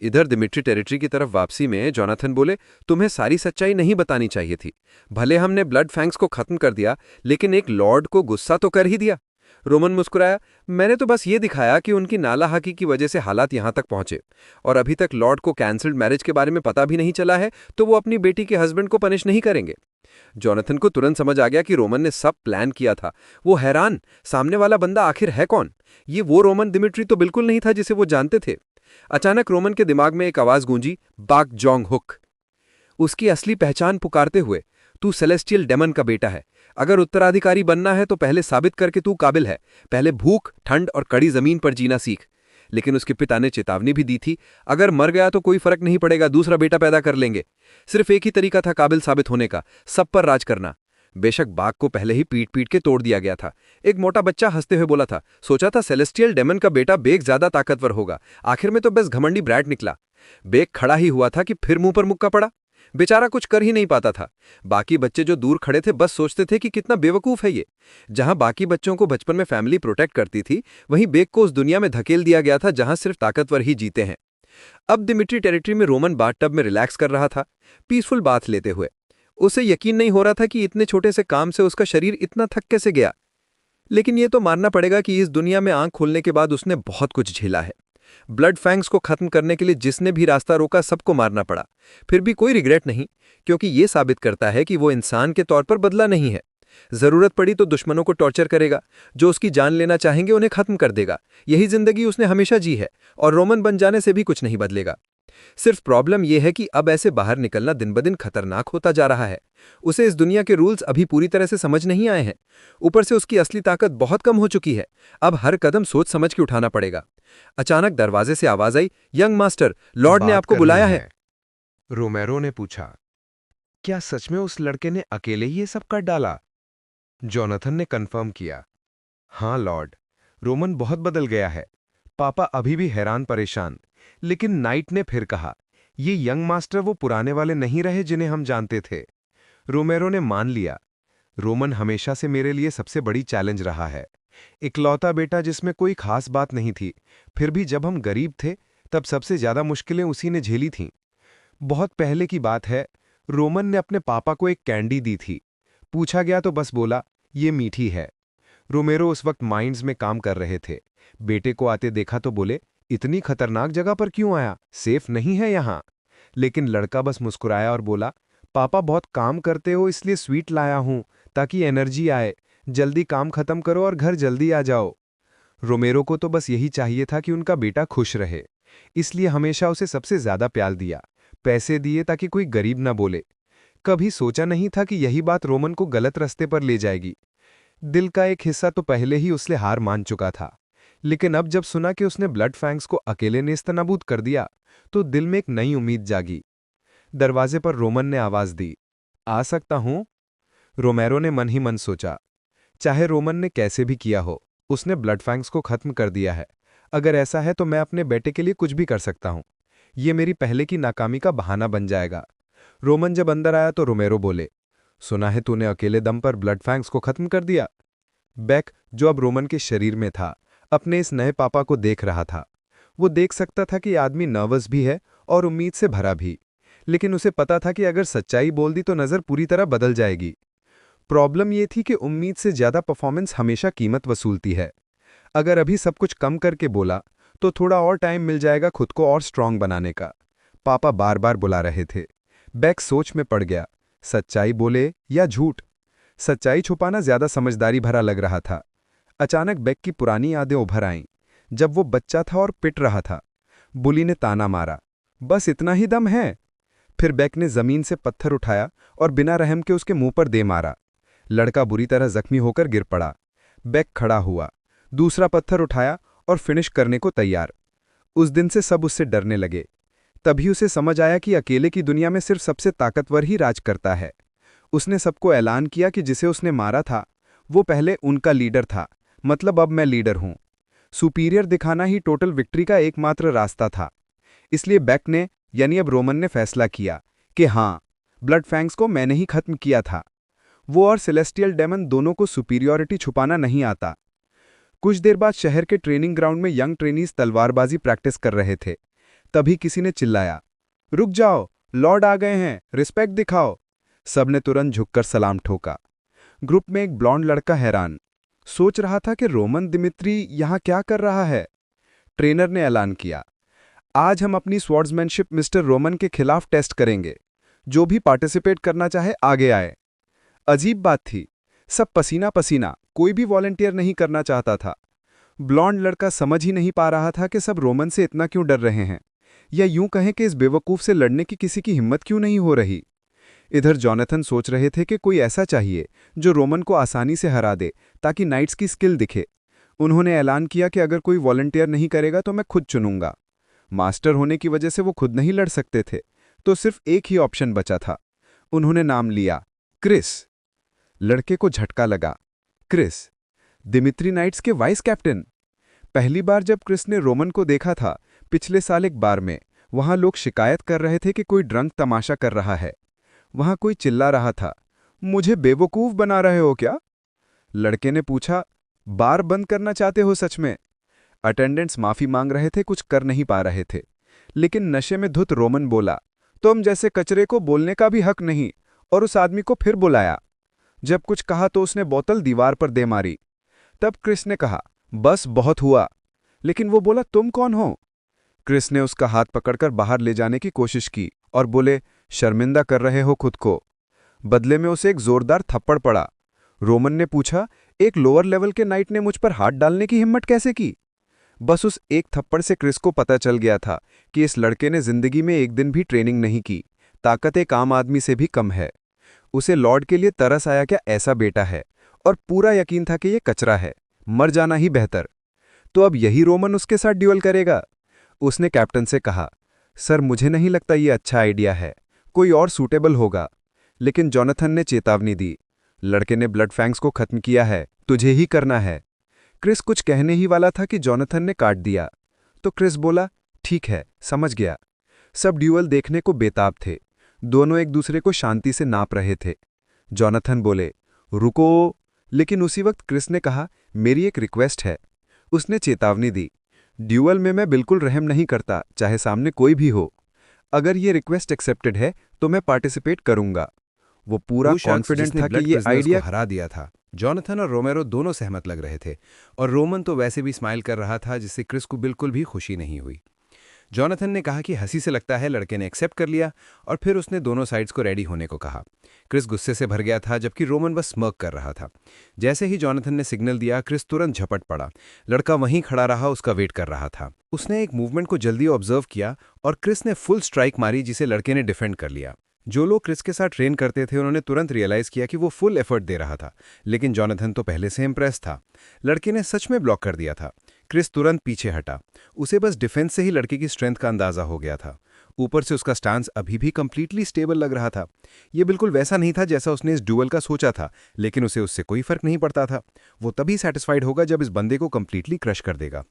इधर दिमिट्री टेरिटरी की तरफ वापसी में जोनाथन बोले, तुम्हें सारी सच्चाई नहीं बतानी चाहिए थी। भले हमने ब्लड फैंग्स को खत्म कर दिया, लेकिन एक लॉर्ड को गुस्सा तो कर ही दिया। रोमन मुस्कुराया, मैंने तो बस ये दिखाया कि उनकी नालाहकी की वजह से हालात यहाँ तक पहुंचे, और अभी तक लॉर्ड को कैंसल्ड मैरिज के बारे में पता भी नहीं चला है, तो वो अपनी बेटी के हस्बैंड को पनिश नहीं करेंगे। जोनाथन को तुरंत समझ आ गया कि रोमन ने सब प्लान किया था। वो हैरान, सामने वाला बंदा आखिर है कौन? ये वो रोमन दिमिट्री तो बिल्कुल नहीं था जिसे वो जानते थे। अचानक रोमन के दिमाग में एक आवाज गूंजी, बाक जोंग हुक। उसकी असली पहचान पुकारते हुए, तू सेलेस्टियल डेमन का बेटा है। अगर उत्तराधिकारी बनना है तो पहले साबित करके तू काबिल है। पहले भूख, ठंड और कड़ी जमीन पर जीना सीख। लेकिन उसके पिता ने चेतावनी भी दी थी, अगर मर गया तो कोई फर्क नहीं पड़ेगा, दूसरा बेटा पैदा कर लेंगे। सिर्फ एक ही तरीका था काबिल साबित होने का, सब पर राज करना। बेशक बाघ को पहले ही पीट पीट के तोड़ दिया गया था। एक मोटा बच्चा हंसते हुए बोला था, सोचा था सेलेस्टियल डेमन का बेटा बेग ज्यादा ताकतवर होगा, आखिर में तो बस घमंडी ब्रैट निकला। बेग खड़ा ही हुआ था कि फिर मुंह पर मुक्का पड़ा। बेचारा कुछ कर ही नहीं पाता था। बाकी बच्चे जो दूर खड़े थे बस सोचते थे कि कितना बेवकूफ है ये। जहां बाकी बच्चों को बचपन में फैमिली प्रोटेक्ट करती थी, वहीं बेग को उस दुनिया में धकेल दिया गया था जहां सिर्फ ताकतवर ही जीते हैं। अब दिमिट्री टेरिटरी में रोमन बाथटब में रिलैक्स कर रहा था, पीसफुल बाथ लेते हुए। उसे यकीन नहीं हो रहा था कि इतने छोटे से काम से उसका शरीर इतना थक कैसे गया। लेकिन ये तो मानना पड़ेगा कि इस दुनिया में आंख खोलने के बाद उसने बहुत कुछ झेला है। ब्लड फैंग्स को खत्म करने के लिए जिसने भी रास्ता रोका सबको मारना पड़ा। फिर भी कोई रिग्रेट नहीं, क्योंकि ये साबित करता है कि वो इंसान के तौर पर बदला नहीं है। जरूरत पड़ी तो दुश्मनों को टॉर्चर करेगा, जो उसकी जान लेना चाहेंगे उन्हें खत्म कर देगा। यही जिंदगी उसने हमेशा जी है, और रोमन बन जाने से भी कुछ नहीं बदलेगा। सिर्फ प्रॉब्लम यह है कि अब ऐसे बाहर निकलना दिन ब दिन खतरनाक होता जा रहा है। उसे इस दुनिया के रूल्स अभी पूरी तरह से समझ नहीं आए हैं। ऊपर से उसकी असली ताकत बहुत कम हो चुकी है। अब हर कदम सोच समझ के उठाना पड़ेगा। अचानक दरवाजे से आवाज आई, यंग मास्टर, लॉर्ड ने बात आपको करनी बुलाया है। रोमेरो ने पूछा, क्या सच में उस लड़के ने अकेले ही ये सब कर डाला? जोनाथन ने कंफर्म किया, हाँ लॉर्ड, रोमन बहुत बदल गया है। पापा अभी भी हैरान परेशान। लेकिन नाइट ने फिर कहा, ये यंग मास्टर वो पुराने वाले नहीं रहे जिन्हें हम जानते थे। रोमेरो ने मान लिया, रोमन हमेशा से मेरे लिए सबसे बड़ी चैलेंज रहा है। इकलौता बेटा जिसमें कोई खास बात नहीं थी, फिर भी जब हम गरीब थे तब सबसे ज्यादा मुश्किलें उसी ने झेली थीं। बहुत पहले की बात है, रोमन ने अपने पापा को एक कैंडी दी थी। पूछा गया तो बस बोला, ये मीठी है। रोमेरो उस वक्त माइंस में काम कर रहे थे। बेटे को आते देखा तो बोले, इतनी खतरनाक जगह पर क्यों आया, सेफ नहीं है यहां। लेकिन लड़का बस मुस्कुराया और बोला, पापा बहुत काम करते हो इसलिए स्वीट लाया हूं, ताकि एनर्जी आए। जल्दी काम खत्म करो और घर जल्दी आ जाओ। रोमेरो को तो बस यही चाहिए था कि उनका बेटा खुश रहे, इसलिए हमेशा उसे सबसे ज्यादा प्यार दिया, पैसे दिए ताकि कोई गरीब ना बोले। कभी सोचा नहीं था कि यही बात रोमन को गलत रास्ते पर ले जाएगी। दिल का एक हिस्सा तो पहले ही उससे हार मान चुका था, लेकिन अब जब सुना कि उसने ब्लड फैंग्स को अकेले नेस्तनाबूद कर दिया, तो दिल में एक नई उम्मीद जागी। दरवाजे पर रोमन ने आवाज दी, आ सकता हूं? रोमेरो ने मन ही मन सोचा, चाहे रोमन ने कैसे भी किया हो, उसने ब्लड फैंग्स को खत्म कर दिया है। अगर ऐसा है तो मैं अपने बेटे के लिए कुछ भी कर सकता हूं। ये मेरी पहले की नाकामी का बहाना बन जाएगा। रोमन जब अंदर आया तो रोमेरो बोले, सुना है तूने अकेले दम पर ब्लड फैंग्स को खत्म कर दिया। बेक, जो अब रोमन के शरीर में था, अपने इस नए पापा को देख रहा था। वो देख सकता था कि आदमी नर्वस भी है और उम्मीद से भरा भी, लेकिन उसे पता था कि अगर सच्चाई बोल दी तो नज़र पूरी तरह बदल जाएगी। प्रॉब्लम ये थी कि उम्मीद से ज्यादा परफॉर्मेंस हमेशा कीमत वसूलती है। अगर अभी सब कुछ कम करके बोला तो थोड़ा और टाइम मिल जाएगा खुद को और स्ट्रांग बनाने का। पापा बार बार बुला रहे थे। बेक सोच में पड़ गया, सच्चाई बोले या झूठ। सच्चाई छुपाना ज्यादा समझदारी भरा लग रहा था। अचानक बेक की पुरानी यादें उभर आईं, जब वो बच्चा था और पिट रहा था। बुली ने ताना मारा, बस इतना ही दम है। फिर बेक ने जमीन से पत्थर उठाया और बिना रहम के उसके मुंह पर दे मारा। लड़का बुरी तरह जख्मी होकर गिर पड़ा। बेक खड़ा हुआ, दूसरा पत्थर उठाया और फिनिश करने को तैयार। उस दिन से सब उससे डरने लगे। तभी उसे समझ आया कि अकेले की दुनिया में सिर्फ सबसे ताकतवर ही राज करता है। उसने सबको ऐलान किया कि जिसे उसने मारा था वो पहले उनका लीडर था, मतलब अब मैं लीडर हूं। सुपीरियर दिखाना ही टोटल विक्ट्री का एकमात्र रास्ता था। इसलिए बेक ने, यानी अब रोमन ने फैसला किया कि हाँ, ब्लड फैंग्स को मैंने ही खत्म किया था। वो और सेलेस्टियल डेमन दोनों को सुपीरियॉरिटी छुपाना नहीं आता। कुछ देर बाद शहर के ट्रेनिंग ग्राउंड में यंग ट्रेनीज तलवारबाजी प्रैक्टिस कर रहे थे। तभी किसी ने चिल्लाया, रुक जाओ, लॉर्ड आ गए हैं, रिस्पेक्ट दिखाओ। सबने तुरंत झुककर सलाम ठोका। ग्रुप में एक ब्लॉन्ड लड़का हैरान, सोच रहा था कि रोमन दिमित्री यहाँ क्या कर रहा है। ट्रेनर ने ऐलान किया, आज हम अपनी स्वॉर्ड्समैनशिप मिस्टर रोमन के खिलाफ टेस्ट करेंगे। जो भी पार्टिसिपेट करना चाहे आगे आए। अजीब बात थी, सब पसीना पसीना, कोई भी वॉलंटियर नहीं करना चाहता था। ब्लॉन्ड लड़का समझ ही नहीं पा रहा था कि सब रोमन से इतना क्यों डर रहे हैं, या यूं कहें कि इस बेवकूफ से लड़ने की किसी की हिम्मत क्यों नहीं हो रही। इधर जॉनथन सोच रहे थे कि कोई ऐसा चाहिए जो रोमन को आसानी से हरा दे, ताकि नाइट्स की स्किल दिखे। उन्होंने ऐलान किया कि अगर कोई वॉलंटियर नहीं करेगा तो मैं खुद चुनूंगा। मास्टर होने की वजह से वो खुद नहीं लड़ सकते थे, तो सिर्फ एक ही ऑप्शन बचा था। उन्होंने नाम लिया क्रिस। लड़के को झटका लगा। क्रिस, दिमित्री नाइट्स के वाइस कैप्टन। पहली बार जब क्रिस ने रोमन को देखा था, पिछले साल एक बार में, वहां लोग शिकायत कर रहे थे कि कोई ड्रंक तमाशा कर रहा है। वहां कोई चिल्ला रहा था, मुझे बेवकूफ बना रहे हो क्या? लड़के ने पूछा, बार बंद करना चाहते हो सच में? अटेंडेंट्स माफी मांग रहे थे, कुछ कर नहीं पा रहे थे। लेकिन नशे में धुत रोमन बोला, तुम जैसे कचरे को बोलने का भी हक नहीं, और उस आदमी को फिर बुलाया। जब कुछ कहा तो उसने बोतल दीवार पर दे मारी। तब क्रिस ने कहा, बस बहुत हुआ। लेकिन वो बोला, तुम कौन हो? क्रिस ने उसका हाथ पकड़कर बाहर ले जाने की कोशिश की और बोले, शर्मिंदा कर रहे हो खुद को। बदले में उसे एक जोरदार थप्पड़ पड़ा। रोमन ने पूछा, एक लोअर लेवल के नाइट ने मुझ पर हाथ डालने की हिम्मत कैसे की? बस उस एक थप्पड़ से क्रिस को पता चल गया था कि इस लड़के ने जिंदगी में एक दिन भी ट्रेनिंग नहीं की। ताकत एक आम आदमी से भी कम है। उसे लॉर्ड के लिए तरस आया क्या ऐसा बेटा है, और पूरा यकीन था कि ये कचरा है, मर जाना ही बेहतर। तो अब यही रोमन उसके साथ ड्यूअल करेगा। उसने कैप्टन से कहा, सर मुझे नहीं लगता ये अच्छा आइडिया है, कोई और सूटेबल होगा। लेकिन जॉनथन ने चेतावनी दी, लड़के ने ब्लड फैंग्स को खत्म किया है, तुझे ही करना है। क्रिस कुछ कहने ही वाला था कि जॉनथन ने काट दिया। तो क्रिस बोला, ठीक है, समझ गया। सब ड्यूअल देखने को बेताब थे। दोनों एक दूसरे को शांति से नाप रहे थे। जॉनथन बोले, रुको। लेकिन उसी वक्त क्रिस ने कहा, मेरी एक रिक्वेस्ट है। उसने चेतावनी दी, ड्यूअल में मैं बिल्कुल रहम नहीं करता, चाहे सामने कोई भी हो। अगर ये रिक्वेस्ट एक्सेप्टेड है तो मैं पार्टिसिपेट करूंगा। वो पूरा कॉन्फिडेंट था कि ये आइडिया हरा दिया था। जॉनथन और रोमेरो दोनों सहमत लग रहे थे, और रोमन तो वैसे भी स्माइल कर रहा था, जिससे क्रिस को बिल्कुल भी खुशी नहीं हुई। जॉनथन ने कहा कि हंसी से लगता है लड़के ने एक्सेप्ट कर लिया, और फिर उसने दोनों साइड्स को रेडी होने को कहा। क्रिस गुस्से से भर गया था, जबकि रोमन बस स्मर्क कर रहा था। जैसे ही जॉनथन ने सिग्नल दिया, क्रिस तुरंत झपट पड़ा। लड़का वहीं खड़ा रहा, उसका वेट कर रहा था। उसने एक मूवमेंट को जल्दी ऑब्जर्व किया, और क्रिस ने फुल स्ट्राइक मारी, जिसे लड़के ने डिफेंड कर लिया। जो लोग क्रिस के साथ ट्रेन करते थे उन्होंने तुरंत रियलाइज किया कि वो फुल एफर्ट दे रहा था, लेकिन जॉनथन तो पहले से इंप्रेस था। लड़के ने सच में ब्लॉक कर दिया था। क्रिस तुरंत पीछे हटा। उसे बस डिफेंस से ही लड़के की स्ट्रेंथ का अंदाजा हो गया था। ऊपर से उसका स्टांस अभी भी कंप्लीटली स्टेबल लग रहा था। ये बिल्कुल वैसा नहीं था जैसा उसने इस ड्यूअल का सोचा था, लेकिन उसे उससे कोई फर्क नहीं पड़ता था। वो तभी सेटिस्फाइड होगा जब इस बंदे को कंप्लीटली क्रश कर देगा।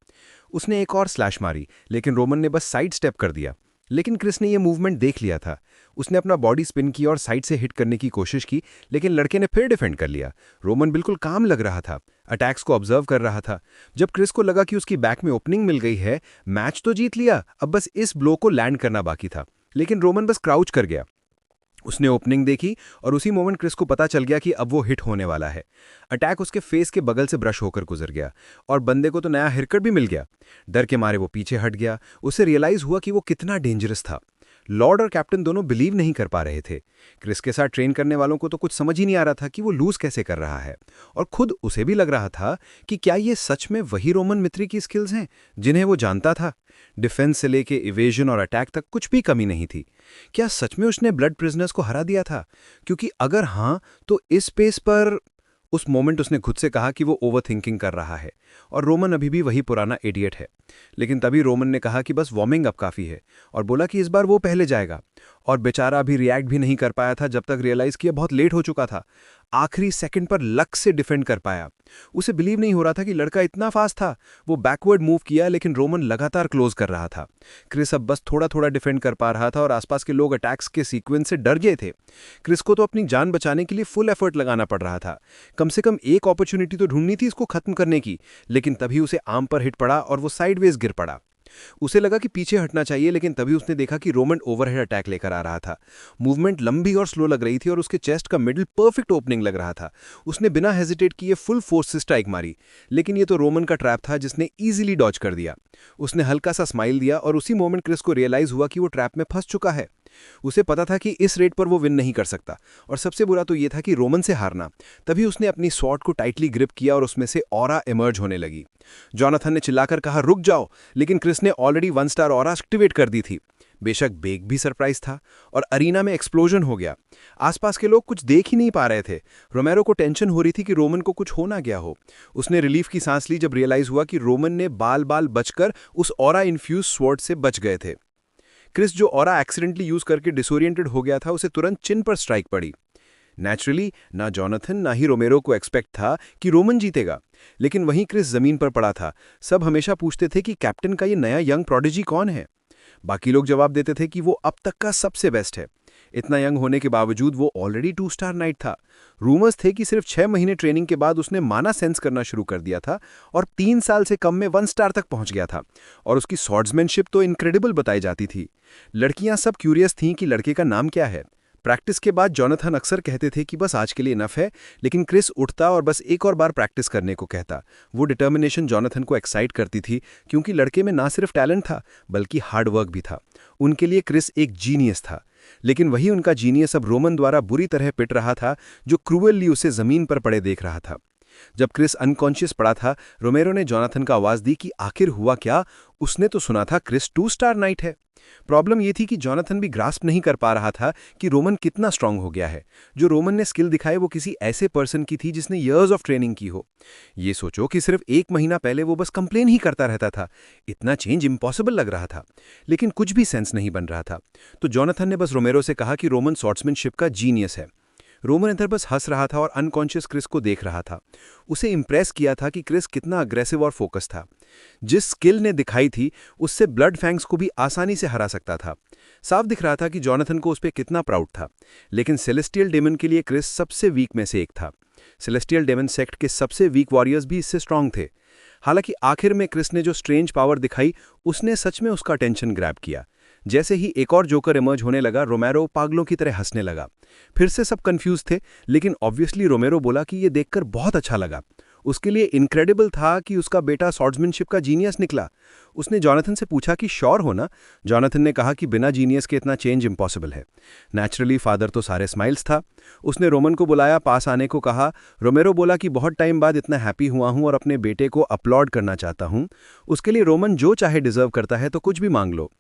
उसने एक और स्लैश मारी, लेकिन रोमन ने बस साइड स्टेप कर दिया। लेकिन क्रिस ने यह मूवमेंट देख लिया था। उसने अपना बॉडी स्पिन किया और साइड से हिट करने की कोशिश की, लेकिन लड़के ने फिर डिफेंड कर लिया। रोमन बिल्कुल काम लग रहा था, अटैक्स को ऑब्जर्व कर रहा था। जब क्रिस को लगा कि उसकी बैक में ओपनिंग मिल गई है, मैच तो जीत लिया, अब बस इस ब्लो को लैंड करना बाकी था। लेकिन रोमन बस क्राउच कर गया। उसने ओपनिंग देखी, और उसी मोमेंट क्रिस को पता चल गया कि अब वो हिट होने वाला है। अटैक उसके फेस के बगल से ब्रश होकर गुजर गया, और बंदे को तो नया हिरकट भी मिल गया। डर के मारे वो पीछे हट गया। उसे रियलाइज हुआ कि वो कितना डेंजरस था। लॉर्ड और कैप्टन दोनों बिलीव नहीं कर पा रहे थे। क्रिस के साथ ट्रेन करने वालों को तो कुछ समझ ही नहीं आ रहा था कि वो लूज कैसे कर रहा है, और खुद उसे भी लग रहा था कि क्या ये सच में वही रोमन मित्री की स्किल्स हैं जिन्हें वो जानता था। डिफेंस से लेके इवेजन और अटैक तक कुछ भी कमी नहीं थी। क्या सच में उसने ब्लड प्रिजनर्स को हरा दिया था? क्योंकि अगर हाँ, तो इस पेस पर। उस मोमेंट उसने खुद से कहा कि वो ओवर थिंकिंग कर रहा है, और रोमन अभी भी वही पुराना इडियट है। लेकिन तभी रोमन ने कहा कि बस वार्मिंग अप काफ़ी है, और बोला कि इस बार वो पहले जाएगा। और बेचारा अभी रिएक्ट भी नहीं कर पाया था जब तक रियलाइज़ किया बहुत लेट हो चुका था। आखिरी सेकंड पर लक से डिफेंड कर पाया। उसे बिलीव नहीं हो रहा था कि लड़का इतना फास्ट था। वो बैकवर्ड मूव किया, लेकिन रोमन लगातार क्लोज कर रहा था। क्रिस अब बस थोड़ा थोड़ा डिफेंड कर पा रहा था, और आसपास के लोग अटैक्स के सीक्वेंस से डर गए थे। क्रिस को तो अपनी जान बचाने के लिए फुल एफर्ट लगाना पड़ रहा था। कम से कम एक अपॉर्चुनिटी तो ढूंढनी थी इसको खत्म करने की, लेकिन तभी उसे आर्म पर हिट पड़ा और वो साइडवेज गिर पड़ा। उसे लगा कि पीछे हटना चाहिए, लेकिन तभी उसने देखा कि रोमन ओवरहेड अटैक लेकर आ रहा था। मूवमेंट लंबी और स्लो लग रही थी और उसके चेस्ट का मिडिल परफेक्ट ओपनिंग लग रहा था। उसने बिना हेजिटेट किए फुल फोर्स से स्ट्राइक मारी, लेकिन ये तो रोमन का ट्रैप था जिसने ईजिली डॉज कर दिया। उसने हल्का सा स्माइल दिया और उसी मोमेंट क्रिस को रियलाइज हुआ कि वो ट्रैप में फंस चुका है। उसे पता था कि इस रेट पर वो विन नहीं कर सकता, और सबसे बुरा तो ये था कि रोमन से हारना। तभी उसने अपनी स्वॉर्ड को टाइटली ग्रिप किया और उसमें से ऑरा इमर्ज होने लगी। जॉनथन ने चिल्लाकर कहा, रुक जाओ, लेकिन क्रिस ने ऑलरेडी 1 स्टार ऑरा एक्टिवेट कर दी थी। बेशक बेग भी सरप्राइज था और अरीना में एक्सप्लोजन हो गया। आसपास के लोग कुछ देख ही नहीं पा रहे थे। रोमेरो को टेंशन हो रही थी कि रोमन को कुछ हो ना गया हो। उसने रिलीफ की सांस ली जब रियलाइज हुआ कि रोमन ने बाल बाल बचकर उस ऑरा इन्फ्यूज स्वॉर्ड से बच गए थे। क्रिस, जो ऑरा एक्सीडेंटली यूज करके डिसोरिएंटेड हो गया था, उसे तुरंत चिन पर स्ट्राइक पड़ी। नेचुरली ना जॉनथन ना ही रोमेरो को एक्सपेक्ट था कि रोमन जीतेगा, लेकिन वहीं क्रिस जमीन पर पड़ा था। सब हमेशा पूछते थे कि कैप्टन का ये नया यंग प्रोडिजी कौन है। बाकी लोग जवाब देते थे कि वो अब तक का सबसे बेस्ट है। इतना यंग होने के बावजूद वो ऑलरेडी 2 स्टार नाइट था। रूमर्स थे कि सिर्फ 6 महीने ट्रेनिंग के बाद उसने माना सेंस करना शुरू कर दिया था और 3 साल से कम में 1 स्टार तक पहुंच गया था। और उसकी स्वॉर्ड्समैनशिप तो इनक्रेडिबल बताई जाती थी। लड़कियां सब क्यूरियस थीं कि लड़के का नाम क्या है। प्रैक्टिस के बाद जॉनथन अक्सर कहते थे कि बस आज के लिए इनफ है, लेकिन क्रिस उठता और बस एक और बार प्रैक्टिस करने को कहता। वो डिटर्मिनेशन जॉनथन को एक्साइट करती थी, क्योंकि लड़के में ना सिर्फ टैलेंट था बल्कि हार्ड वर्क भी था। उनके लिए क्रिस एक जीनियस था, लेकिन वही उनका जीनियस अब रोमन द्वारा बुरी तरह पिट रहा था, जो क्रूअली उसे जमीन पर पड़े देख रहा था। जब क्रिस अनकॉन्शियस पड़ा था, रोमेरो ने जॉनथन को आवाज दी कि आखिर हुआ क्या। उसने तो सुना था क्रिस 2 स्टार नाइट है। प्रॉब्लम यह थी कि जॉनथन भी ग्रास्प नहीं कर पा रहा था कि रोमन कितना स्ट्रांग हो गया है। जो रोमन ने स्किल दिखाई वो किसी ऐसे पर्सन की थी जिसने इयर्स ऑफ ट्रेनिंग की हो। ये सोचो कि सिर्फ 1 महीना पहले वो बस कंप्लेन ही करता रहता था। इतना चेंज इम्पॉसिबल लग रहा था, लेकिन कुछ भी सेंस नहीं बन रहा था। तो जॉनथन ने बस रोमेरो से कहा कि रोमन स्वॉर्ड्समैनशिप का जीनियस है। रोमन इधर बस हंस रहा था और अनकॉन्शियस क्रिस को देख रहा था। उसे इंप्रेस किया था कि क्रिस कितना अग्रेसिव और फोकस था। जिस स्किल ने दिखाई थी उससे ब्लड फैंग्स को भी आसानी से हरा सकता था। साफ दिख रहा था कि जॉनथन को उस पर कितना प्राउड था। लेकिन सेलेस्टियल डेमन के लिए क्रिस सबसे वीक में से एक था। सेलेस्टियल डेमन सेक्ट के सबसे वीक वॉरियर्स भी इससे स्ट्रांग थे। हालांकि आखिर में क्रिस ने जो स्ट्रेंज पावर दिखाई उसने सच में उसका अटेंशन ग्रैब किया। जैसे ही एक और जोकर इमर्ज होने लगा, रोमेरो पागलों की तरह हंसने लगा। फिर से सब कंफ्यूज थे, लेकिन ऑब्वियसली रोमेरो बोला कि ये देखकर बहुत अच्छा लगा। उसके लिए इनक्रेडिबल था कि उसका बेटा स्वॉर्ड्समैनशिप का जीनियस निकला। उसने जॉनथन से पूछा कि श्योर हो ना। जॉनथन ने कहा कि बिना जीनियस के इतना चेंज इम्पॉसिबल है। नेचुरली फादर तो सारे स्माइल्स था। उसने रोमन को बुलाया, पास आने को कहा। रोमेरो बोला कि बहुत टाइम बाद इतना हैप्पी हुआ हूं और अपने बेटे को अपलॉड करना चाहता हूं। उसके लिए रोमन जो चाहे डिजर्व करता है, तो कुछ भी मांग लो।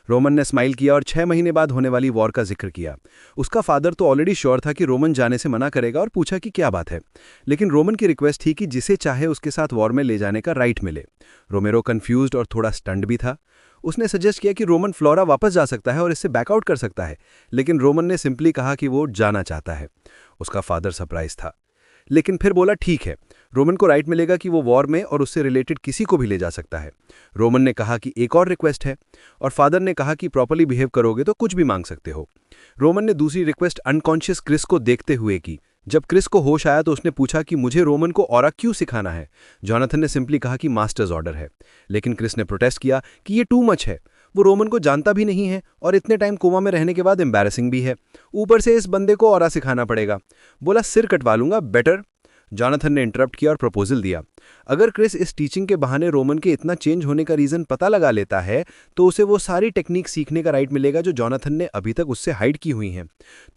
रोमन ने स्माइल किया और 6 महीने बाद होने वाली वॉर का जिक्र किया। उसका फादर तो ऑलरेडी श्योर था कि रोमन जाने से मना करेगा और पूछा कि क्या बात है। लेकिन रोमन की रिक्वेस्ट थी कि जिसे चाहे उसके साथ वॉर में ले जाने का राइट मिले। रोमेरो कंफ्यूज्ड और थोड़ा स्टंड भी था। उसने सजेस्ट किया कि रोमन फ्लोरा वापस जा सकता है और इससे बैकआउट कर सकता है, लेकिन रोमन ने सिंपली कहा कि वो जाना चाहता है। उसका फादर सरप्राइज था, लेकिन फिर बोला ठीक है, रोमन को राइट मिलेगा कि वो वॉर में और उससे रिलेटेड किसी को भी ले जा सकता है। रोमन ने कहा कि एक और रिक्वेस्ट है, और फादर ने कहा कि प्रॉपर्ली बिहेव करोगे तो कुछ भी मांग सकते हो। रोमन ने दूसरी रिक्वेस्ट अनकॉन्शियस क्रिस को देखते हुए की। जब क्रिस को होश आया तो उसने पूछा कि मुझे रोमन को ऑरा क्यों सिखाना है। जॉनथन ने सिंपली कहा कि मास्टर्स ऑर्डर है, लेकिन क्रिस ने प्रोटेस्ट किया कि ये टू मच है। वो रोमन को जानता भी नहीं है और इतने टाइम कोमा में रहने के बाद एम्बैरेसिंग भी है। ऊपर से इस बंदे को ऑरा सिखाना पड़ेगा। बोला सिर कटवा लूंगा बेटर। जॉनथन ने इंटरप्ट किया और प्रपोजल दिया। अगर क्रिस इस टीचिंग के बहाने रोमन के इतना चेंज होने का रीजन पता लगा लेता है, तो उसे वो सारी टेक्निक सीखने का राइट मिलेगा जो जॉनथन ने अभी तक उससे हाइड की हुई हैं।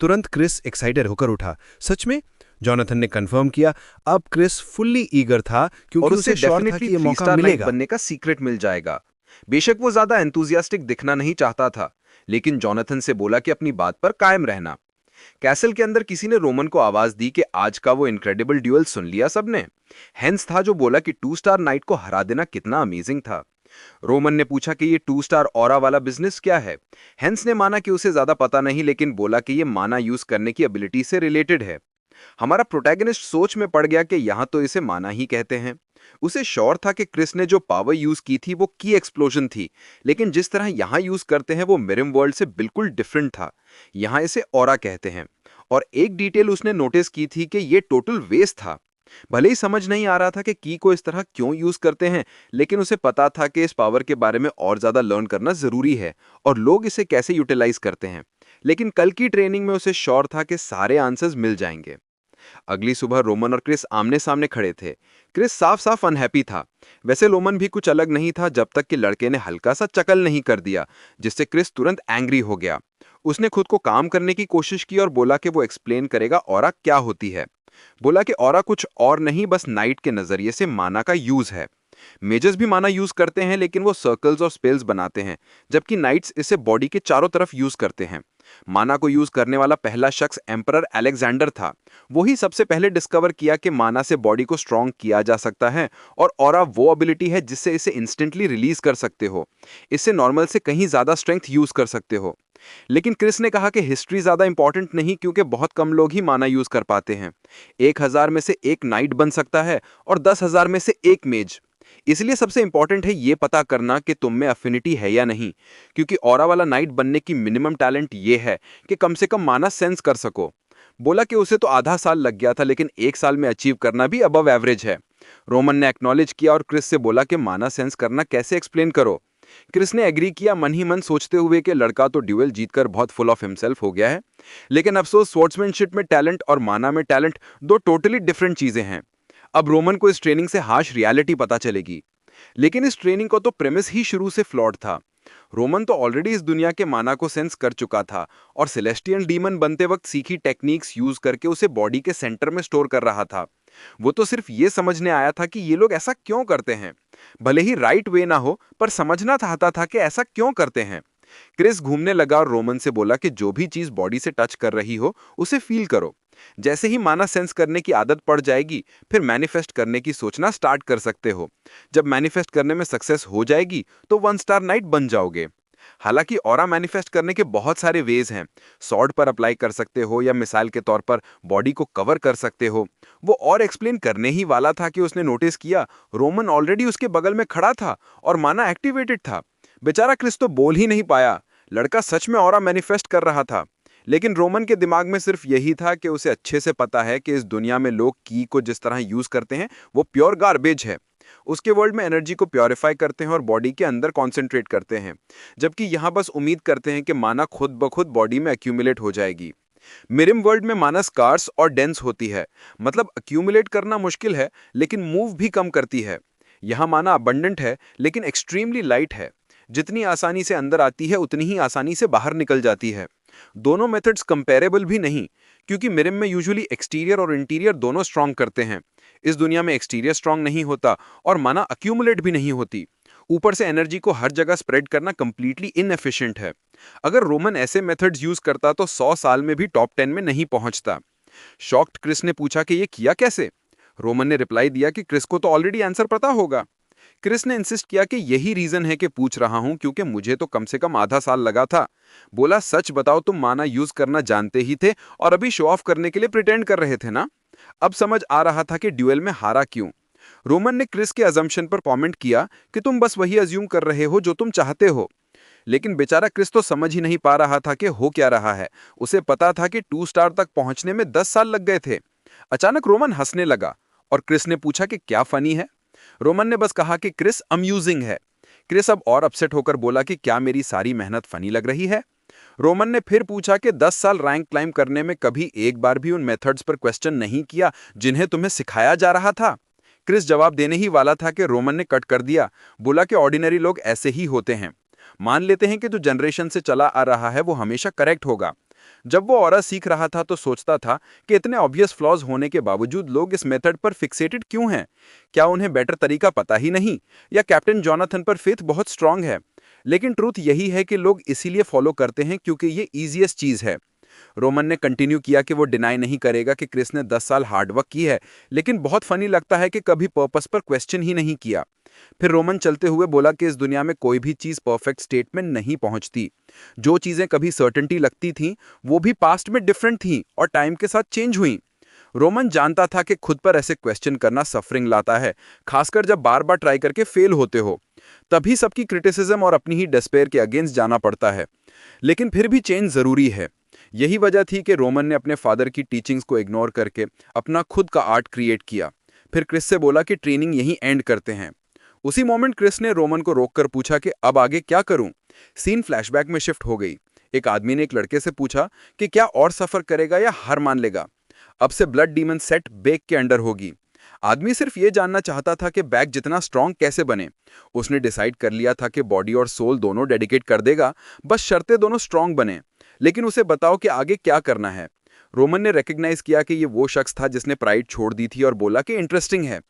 तुरंत क्रिस एक्साइटेड होकर उठा। सच में? जॉनथन ने कंफर्म किया। अब क्रिस फुल्ली ईगर था, क्योंकि उसे श्योर था कि ये मौका मिलेगा। बनने का सीक्रेट मिल जाएगा। बेशक वो ज्यादा एंथुजियास्टिक दिखना नहीं चाहता था, लेकिन जॉनथन से बोला कि अपनी बात पर कायम रहना। कैसल के अंदर किसी ने रोमन को आवाज दी कि आज का वो इनक्रेडिबल ड्यूअल सुन लिया सबने। हेंस था जो बोला कि 2 स्टार नाइट को हरा देना कितना अमेजिंग था। रोमन ने पूछा कि ये 2 स्टार ऑरा वाला बिजनेस क्या है। हेंस ने माना कि उसे ज्यादा पता नहीं, लेकिन बोला कि ये माना यूज करने की एबिलिटी से रिलेटेड है। हमारा प्रोटैगनिस्ट सोच में पड़ गया कि यहां तो इसे माना ही कहते हैं। उसे श्योर था कि क्रिस ने जो पावर यूज की थी वो की एक्सप्लोजन थी, लेकिन जिस तरह यहां यूज करते हैं वो मिरम वर्ल्ड से बिल्कुल डिफरेंट था। यहां इसे ऑरा कहते हैं। और एक डिटेल उसने नोटिस की थी कि ये टोटल वेस्ट था। भले ही समझ नहीं आ रहा था कि की को इस तरह क्यों यूज करते हैं, लेकिन उसे पता था कि इस पावर के बारे में और ज्यादा लर्न करना जरूरी है और लोग इसे कैसे यूटिलाइज करते हैं। लेकिन कल की ट्रेनिंग में उसे श्योर था कि सारे आंसर्स मिल जाएंगे। अगली सुबह रोमन और क्रिस आमने सामने खड़े थे। क्रिस साफ साफ अनहैप्पी था। वैसे रोमन भी कुछ अलग नहीं था जब तक कि लड़के ने हल्का सा चकल नहीं कर दिया, जिससे क्रिस तुरंत एंग्री हो गया। उसने खुद को काम करने की कोशिश की और बोला कि वो एक्सप्लेन करेगा ऑरा क्या होती है। बोला कि ऑरा कुछ और नहीं, बस नाइट के नजरिए से माना का यूज है। मेजर्स भी माना यूज करते हैं, लेकिन वो सर्कल्स और स्पेल्स बनाते हैं, जबकि नाइट्स इसे बॉडी के चारों तरफ यूज करते हैं। माना को यूज करने वाला पहला शख्स एम्परर अलेक्जेंडर था। वही सबसे पहले डिस्कवर किया कि माना से बॉडी को स्ट्रॉन्ग किया जा सकता है, और ऑरा वो एबिलिटी है जिससे इसे इंस्टेंटली रिलीज कर सकते हो। इससे नॉर्मल से कहीं ज्यादा स्ट्रेंथ यूज कर सकते हो। लेकिन क्रिस ने कहा कि हिस्ट्री ज्यादा इंपॉर्टेंट नहीं, क्योंकि बहुत कम लोग ही माना यूज कर पाते हैं। 1000 में से एक नाइट बन सकता है और 10,000 में से एक मेज। इसलिए सबसे इंपॉर्टेंट है ये पता करना कि तुम में अफिनिटी है या नहीं, क्योंकि ऑरा वाला नाइट बनने की मिनिमम टैलेंट ये है कि कम से कम माना सेंस कर सको। बोला कि उसे तो आधा साल लग गया था, लेकिन 1 साल में अचीव करना भी अबव एवरेज है। रोमन ने एक्नॉलेज किया और क्रिस से बोला कि माना सेंस करना कैसे एक्सप्लेन करो। क्रिस ने एग्री किया, मन ही मन सोचते हुए कि लड़का तो ड्यूएल जीतकर बहुत फुल ऑफ हिमसेल्फ हो गया है। लेकिन अफसोस, स्वॉर्ड्समैनशिप में टैलेंट और माना में टैलेंट दो टोटली डिफरेंट चीजें हैं। अब रोमन को इस ट्रेनिंग से हार्श रियलिटी पता चलेगी। लेकिन इस ट्रेनिंग को तो प्रेमिस ही शुरू से फ्लॉड था। रोमन तो ऑलरेडी इस दुनिया के माना को सेंस कर चुका था और सेलेस्टियल डीमन बनते वक्त सीखी टेक्निक्स यूज करके उसे बॉडी के सेंटर में स्टोर कर रहा था। वो तो सिर्फ ये समझने आया था कि ये लोग ऐसा क्यों करते हैं। भले ही राइट वे ना हो, पर समझना चाहता था कि ऐसा क्यों करते हैं। क्रिस घूमने लगा और रोमन से बोला कि जो भी चीज बॉडी से टच कर रही हो उसे फील करो। जैसे ही माना सेंस करने की आदत पड़ जाएगी, फिर मैनिफेस्ट करने की सोचना स्टार्ट कर सकते हो। जब मैनिफेस्ट करने में सक्सेस हो जाएगी तो 1 स्टार नाइट बन जाओगे। हालांकि ऑरा मैनिफेस्ट करने के बहुत सारे वेज हैं। सॉर्ड पर अप्लाई कर सकते हो या मिसाइल के तौर पर बॉडी को कवर कर सकते हो। वो और एक्सप्लेन करने ही वाला था कि उसने नोटिस किया रोमन ऑलरेडी उसके बगल में खड़ा था और माना एक्टिवेटेड था। बेचारा क्रिस तो बोल ही नहीं पाया। लड़का सच में ऑरा मैनिफेस्ट कर रहा था। लेकिन रोमन के दिमाग में सिर्फ यही था कि उसे अच्छे से पता है कि इस दुनिया में लोग की को जिस तरह यूज करते हैं वो प्योर गार्बेज है। उसके वर्ल्ड में एनर्जी को प्योरीफाई करते हैं और बॉडी के अंदर कॉन्सेंट्रेट करते हैं, जबकि यहां बस उम्मीद करते हैं कि माना खुद ब खुद बॉडी में अक्यूमुलेट हो जाएगी। मिरिम वर्ल्ड में माना स्कार्स और डेंस होती है, मतलब अक्यूमुलेट करना मुश्किल है लेकिन मूव भी कम करती है। यहाँ माना अबंडेंट है लेकिन एक्सट्रीमली लाइट है। जितनी आसानी से अंदर आती है उतनी ही आसानी से बाहर निकल जाती है। दोनों मेथड्स कंपेरेबल भी नहीं, क्योंकि मिरिम में यूजुअली एक्सटीरियर और इंटीरियर दोनों स्ट्रांग करते हैं। इस दुनिया में एक्सटीरियर स्ट्रांग नहीं होता और माना अक्यूमुलेट भी नहीं होती। ऊपर से एनर्जी को हर जगह स्प्रेड करना कंप्लीटली इनएफिशिएंट है। अगर रोमन ऐसे मेथड्स यूज करता तो 100 साल में भी टॉप 10 में नहीं पहुंचता। शॉक्ड क्रिस ने पूछा कि ये किया कैसे। रोमन ने रिप्लाई दिया कि क्रिस को तो ऑलरेडी आंसर पता होगा। क्रिस ने इंसिस्ट किया कि यही रीजन है कि पूछ रहा हूं, क्योंकि मुझे तो कम से कम आधा साल लगा था। बोला, सच बताओ, तुम माना यूज करना जानते ही थे और अभी शो ऑफ करने के लिए प्रिटेंड कर रहे थे ना। अब समझ आ रहा था कि ड्यूएल में हारा क्यों। रोमन ने क्रिस के अजम्पशन पर कमेंट किया कि तुम बस वही अज्यूम कर रहे हो जो तुम चाहते हो। लेकिन बेचारा क्रिस तो समझ ही नहीं पा रहा था कि हो क्या रहा है। उसे पता था कि 2 स्टार तक पहुंचने में 10 साल लग गए थे। अचानक रोमन हंसने लगा और क्रिस ने पूछा कि क्या फनी है। रोमन ने बस कहा कि क्रिस अम्यूजिंग है। क्रिस अब और अपसेट होकर बोला कि क्या मेरी सारी मेहनत फनी लग रही है। रोमन ने फिर पूछा कि 10 साल रैंक क्लाइम करने में कभी एक बार भी उन मेथड्स पर क्वेश्चन नहीं किया जिन्हें तुम्हें सिखाया जा रहा था। क्रिस जवाब देने ही वाला था कि रोमन ने कट कर दिया। बोला कि ऑर्डिनरी लोग ऐसे ही होते हैं, मान लेते हैं कि जो जनरेशन से चला आ रहा है वो हमेशा करेक्ट होगा। जब वो ऑरा सीख रहा था तो सोचता था कि इतने ऑब्वियस फ्लॉज होने के बावजूद लोग इस मेथड पर फिक्सेटेड क्यों हैं। क्या उन्हें बेटर तरीका पता ही नहीं, या कैप्टन जॉनथन पर फेथ बहुत स्ट्रांग है। लेकिन ट्रूथ यही है कि लोग इसीलिए फॉलो करते हैं क्योंकि ये ईजीएस्ट चीज है। रोमन ने कंटिन्यू किया कि वो डिनाई नहीं करेगा कि क्रिस ने 10 साल हार्डवर्क की है, लेकिन बहुत फनी लगता है कि कभी पर्पस पर क्वेश्चन ही नहीं किया। फिर रोमन चलते हुए बोला कि इस दुनिया में कोई भी चीज परफेक्ट स्टेट में नहीं पहुंचती। जो चीजें कभी सर्टेनिटी लगती थीं, वो भी पास्ट में डिफरेंट थीं और टाइम के साथ चेंज हुई। रोमन जानता था कि खुद पर ऐसे क्वेश्चन करना सफरिंग लाता है, खासकर जब बार बार ट्राई करके फेल होते हो। तभी सबकी क्रिटिसिज्म और अपनी ही डिस्पेयर के अगेंस्ट जाना पड़ता है। लेकिन फिर भी चेंज जरूरी है। यही वजह थी कि रोमन ने अपने फादर की टीचिंग्स को इग्नोर करके अपना खुद का आर्ट क्रिएट किया। फिर क्रिस से बोला कि ट्रेनिंग यहीं एंड करते हैं। उसी मोमेंट क्रिस ने रोमन को रोककर पूछा कि अब आगे क्या करूं। सीन फ्लैशबैक में शिफ्ट हो गई। एक आदमी ने एक लड़के से पूछा कि क्या और सफर करेगा या हार मान लेगा। अब से ब्लड डीमन सेट बेक के अंडर होगी। आदमी सिर्फ ये जानना चाहता था कि बैक जितना स्ट्रांग कैसे बने। उसने डिसाइड कर लिया था कि बॉडी और सोल दोनों डेडिकेट कर देगा, बस शर्तें दोनों स्ट्रांग बने। लेकिन उसे बताओ कि आगे क्या करना है। रोमन ने रिकग्नाइज किया कि ये वो शख्स था जिसने प्राइड छोड़ दी थी और बोला कि इंटरेस्टिंग है।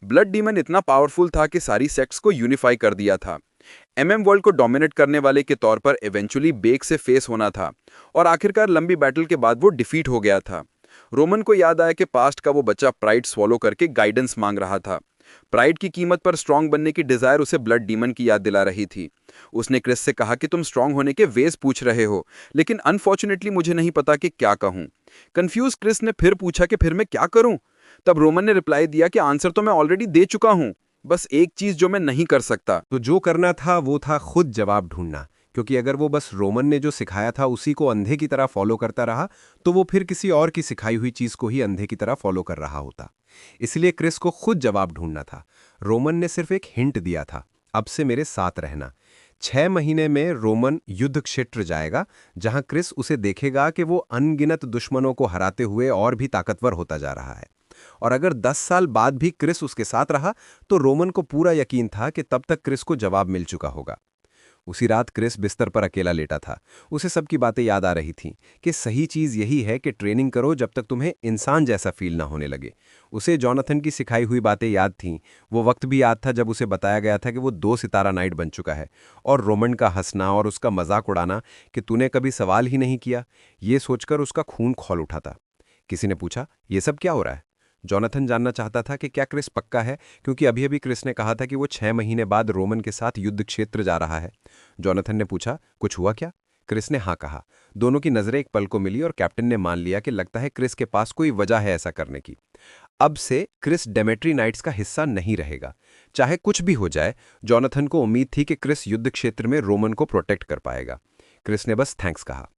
ब्लड डीमन इतना पावरफुल था कि सारी सेक्ट्स को यूनिफाई कर दिया था। वर्ल्ड को डोमिनेट करने वाले के तौर पर इवेंचुअली बेक से फेस होना था और आखिरकार लंबी बैटल के बाद वो डिफीट हो गया था। रोमन को याद आया कि पास्ट का वो बच्चा प्राइड स्वॉलो करके गाइडेंस मांग रहा था। प्राइड की कीमत पर स्ट्रांग बनने की डिजायर उसे ब्लड डीमन की याद दिला रही थी। उसने क्रिस से कहा कि तुम स्ट्रांग होने के वेज पूछ रहे हो, लेकिन अनफॉर्चुनेटली मुझे नहीं पता कि क्या कहूं। कंफ्यूज क्रिस ने फिर पूछा कि फिर मैं क्या करूं। तब रोमन ने रिप्लाई दिया कि आंसर तो मैं ऑलरेडी दे चुका हूं, बस एक चीज जो मैं नहीं कर सकता। तो जो करना था वो था खुद जवाब ढूंढना, क्योंकि अगर वो बस रोमन ने जो सिखाया था उसी को अंधे की तरह फॉलो करता रहा तो वो फिर किसी और की सिखाई हुई चीज को ही अंधे की तरह फॉलो कर रहा होता। इसलिए क्रिस को खुद जवाब ढूंढना था। रोमन ने सिर्फ एक हिंट दिया था, अब से मेरे साथ रहना। 6 महीने में रोमन युद्ध क्षेत्र जाएगा, जहां क्रिस उसे देखेगा कि वो अनगिनत दुश्मनों को हराते हुए और भी ताकतवर होता जा रहा है। और अगर 10 साल बाद भी क्रिस उसके साथ रहा तो रोमन को पूरा यकीन था कि तब तक क्रिस को जवाब मिल चुका होगा। उसी रात क्रिस बिस्तर पर अकेला लेटा था। उसे सबकी बातें याद आ रही थीं कि सही चीज़ यही है कि ट्रेनिंग करो जब तक तुम्हें इंसान जैसा फील ना होने लगे। उसे जॉनथन की सिखाई हुई बातें याद थीं। वो वक्त भी याद था जब उसे बताया गया था कि वो 2 सितारा नाइट बन चुका है। और रोमन का हंसना और उसका मजाक उड़ाना कि तूने कभी सवाल ही नहीं किया, ये सोचकर उसका खून खौल उठा था। किसी ने पूछा, ये सब क्या हो रहा है? जॉनथन जानना चाहता था कि क्या क्रिस पक्का है, क्योंकि अभी अभी क्रिस ने कहा था कि वो 6 महीने बाद रोमन के साथ युद्ध क्षेत्र जा रहा है। जॉनथन ने पूछा, कुछ हुआ क्या? क्रिस ने हाँ कहा। दोनों की नजरें एक पल को मिली और कैप्टन ने मान लिया कि लगता है क्रिस के पास कोई वजह है ऐसा करने की। अब से क्रिस डेमेट्री नाइट्स का हिस्सा नहीं रहेगा। चाहे कुछ भी हो जाए, जॉनथन को उम्मीद थी कि क्रिस युद्ध क्षेत्र में रोमन को प्रोटेक्ट कर पाएगा। क्रिस ने बस थैंक्स कहा।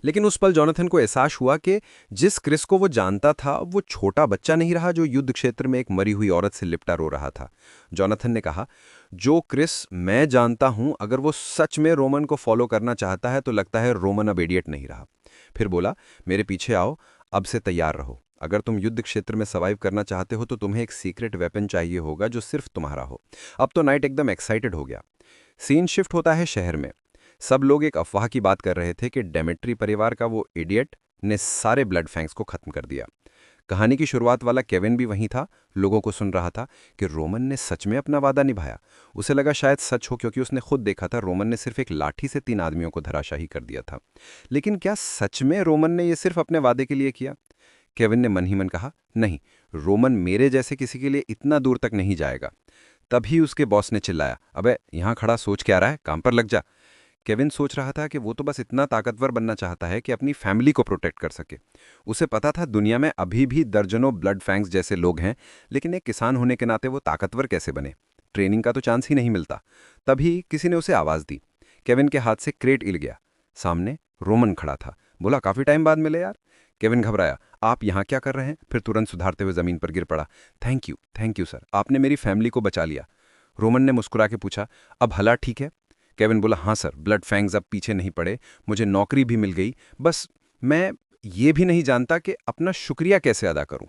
लेकिन उस पल जॉनथन को एहसास हुआ कि जिस क्रिस को वो जानता था वो छोटा बच्चा नहीं रहा जो युद्ध क्षेत्र में एक मरी हुई औरत से लिपटा रो रहा था। जॉनथन ने कहा, जो क्रिस मैं जानता हूं, अगर वो सच में रोमन को फॉलो करना चाहता है तो लगता है रोमन अब इडियट नहीं रहा। फिर बोला, मेरे पीछे आओ, अब से तैयार रहो। अगर तुम युद्ध क्षेत्र में सर्वाइव करना चाहते हो तो तुम्हें एक सीक्रेट वेपन चाहिए होगा जो सिर्फ तुम्हारा हो। अब तो नाइट एकदम एक्साइटेड हो गया। सीन शिफ्ट होता है शहर में। सब लोग एक अफवाह की बात कर रहे थे कि डेमेट्री परिवार का वो इडियट ने सारे ब्लड फैंग्स को खत्म कर दिया। कहानी की शुरुआत वाला केविन भी वहीं था, लोगों को सुन रहा था कि रोमन ने सच में अपना वादा निभाया। उसे लगा शायद सच हो, क्योंकि उसने खुद देखा था रोमन ने सिर्फ एक लाठी से 3 आदमियों को धराशाही कर दिया था। लेकिन क्या सच में रोमन ने यह सिर्फ अपने वादे के लिए किया? केविन ने मन ही मन कहा, नहीं, रोमन मेरे जैसे किसी के लिए इतना दूर तक नहीं जाएगा। तभी उसके बॉस ने चिल्लाया, अबे यहां खड़ा सोच क्या रहा है, काम पर लग जा। केविन सोच रहा था कि वो तो बस इतना ताकतवर बनना चाहता है कि अपनी फैमिली को प्रोटेक्ट कर सके। उसे पता था दुनिया में अभी भी दर्जनों ब्लड फैंग्स जैसे लोग हैं, लेकिन एक किसान होने के नाते वो ताकतवर कैसे बने? ट्रेनिंग का तो चांस ही नहीं मिलता। तभी किसी ने उसे आवाज़ दी। केविन के हाथ से क्रेट हिल गया। सामने रोमन खड़ा था। बोला, काफ़ी टाइम बाद मिले यार। केविन घबराया, आप यहाँ क्या कर रहे हैं? फिर तुरंत सुधारते हुए ज़मीन पर गिर पड़ा। थैंक यू सर, आपने मेरी फैमिली को बचा लिया। रोमन ने मुस्कुरा के पूछा, अब भला ठीक है? केविन बोला, हाँ सर, ब्लड फैंग्स अब पीछे नहीं पड़े, मुझे नौकरी भी मिल गई, बस मैं ये भी नहीं जानता कि अपना शुक्रिया कैसे अदा करूं।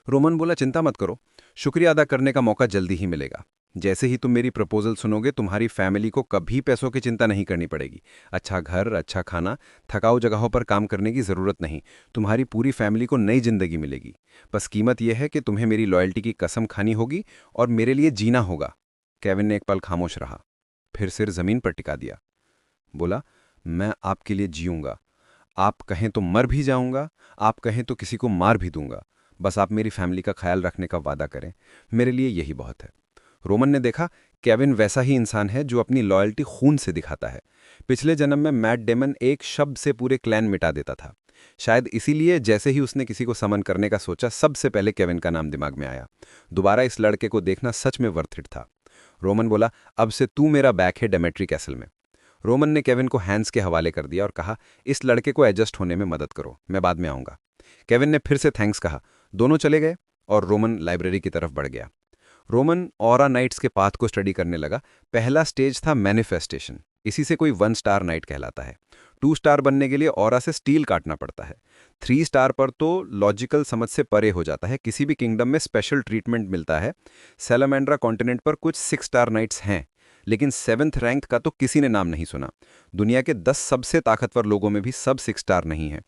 रोमन बोला, चिंता मत करो, शुक्रिया अदा करने का मौका जल्दी ही मिलेगा। जैसे ही तुम मेरी प्रपोजल सुनोगे, तुम्हारी फैमिली को कभी पैसों की चिंता नहीं करनी पड़ेगी। अच्छा घर, अच्छा खाना, थकाऊ जगहों पर काम करने की ज़रूरत नहीं। तुम्हारी पूरी फैमिली को नई जिंदगी मिलेगी। बस कीमत यह है कि तुम्हें मेरी लॉयल्टी की कसम खानी होगी और मेरे लिए जीना होगा। केविन ने एक पल खामोश रहा, फिर सिर जमीन पर टिका दिया। बोला, मैं आपके लिए जीऊंगा। आप कहें तो मर भी जाऊंगा, आप कहें तो किसी को मार भी दूंगा। बस आप मेरी फैमिली का ख्याल रखने का वादा करें, मेरे लिए यही बहुत है। रोमन ने देखा, केविन वैसा ही इंसान है जो अपनी लॉयल्टी खून से दिखाता है। पिछले जन्म में मैट डेमन एक शब्द से पूरे क्लैन मिटा देता था। शायद इसीलिए जैसे ही उसने किसी को समन करने का सोचा, सबसे पहले केविन का नाम दिमाग में आया। दोबारा इस लड़के को देखना सच में वर्थ इट था। रोमन बोला, अब से तू मेरा बैक है डेमेट्री कैसल में। रोमन ने केविन को हैंड्स के हवाले कर दिया और कहा, इस लड़के को एडजस्ट होने में मदद करो, मैं बाद में आऊंगा। केविन ने फिर से थैंक्स कहा। दोनों चले गए और रोमन लाइब्रेरी की तरफ बढ़ गया। रोमन ऑरा नाइट्स के पाथ को स्टडी करने लगा। पहला स्टेज था मैनिफेस्टेशन। इसी से कोई 1 स्टार नाइट कहलाता है। 2 स्टार बनने के लिए ऑरा से स्टील काटना पड़ता है। 3 स्टार पर तो लॉजिकल समझ से परे हो जाता है, किसी भी किंगडम में स्पेशल ट्रीटमेंट मिलता है। सैलामेंड्रा कॉन्टिनेंट पर कुछ 6 स्टार नाइट्स हैं, लेकिन 7th रैंक का तो किसी ने नाम नहीं सुना। दुनिया के 10 सबसे ताकतवर लोगों में भी सब 6 स्टार नहीं है।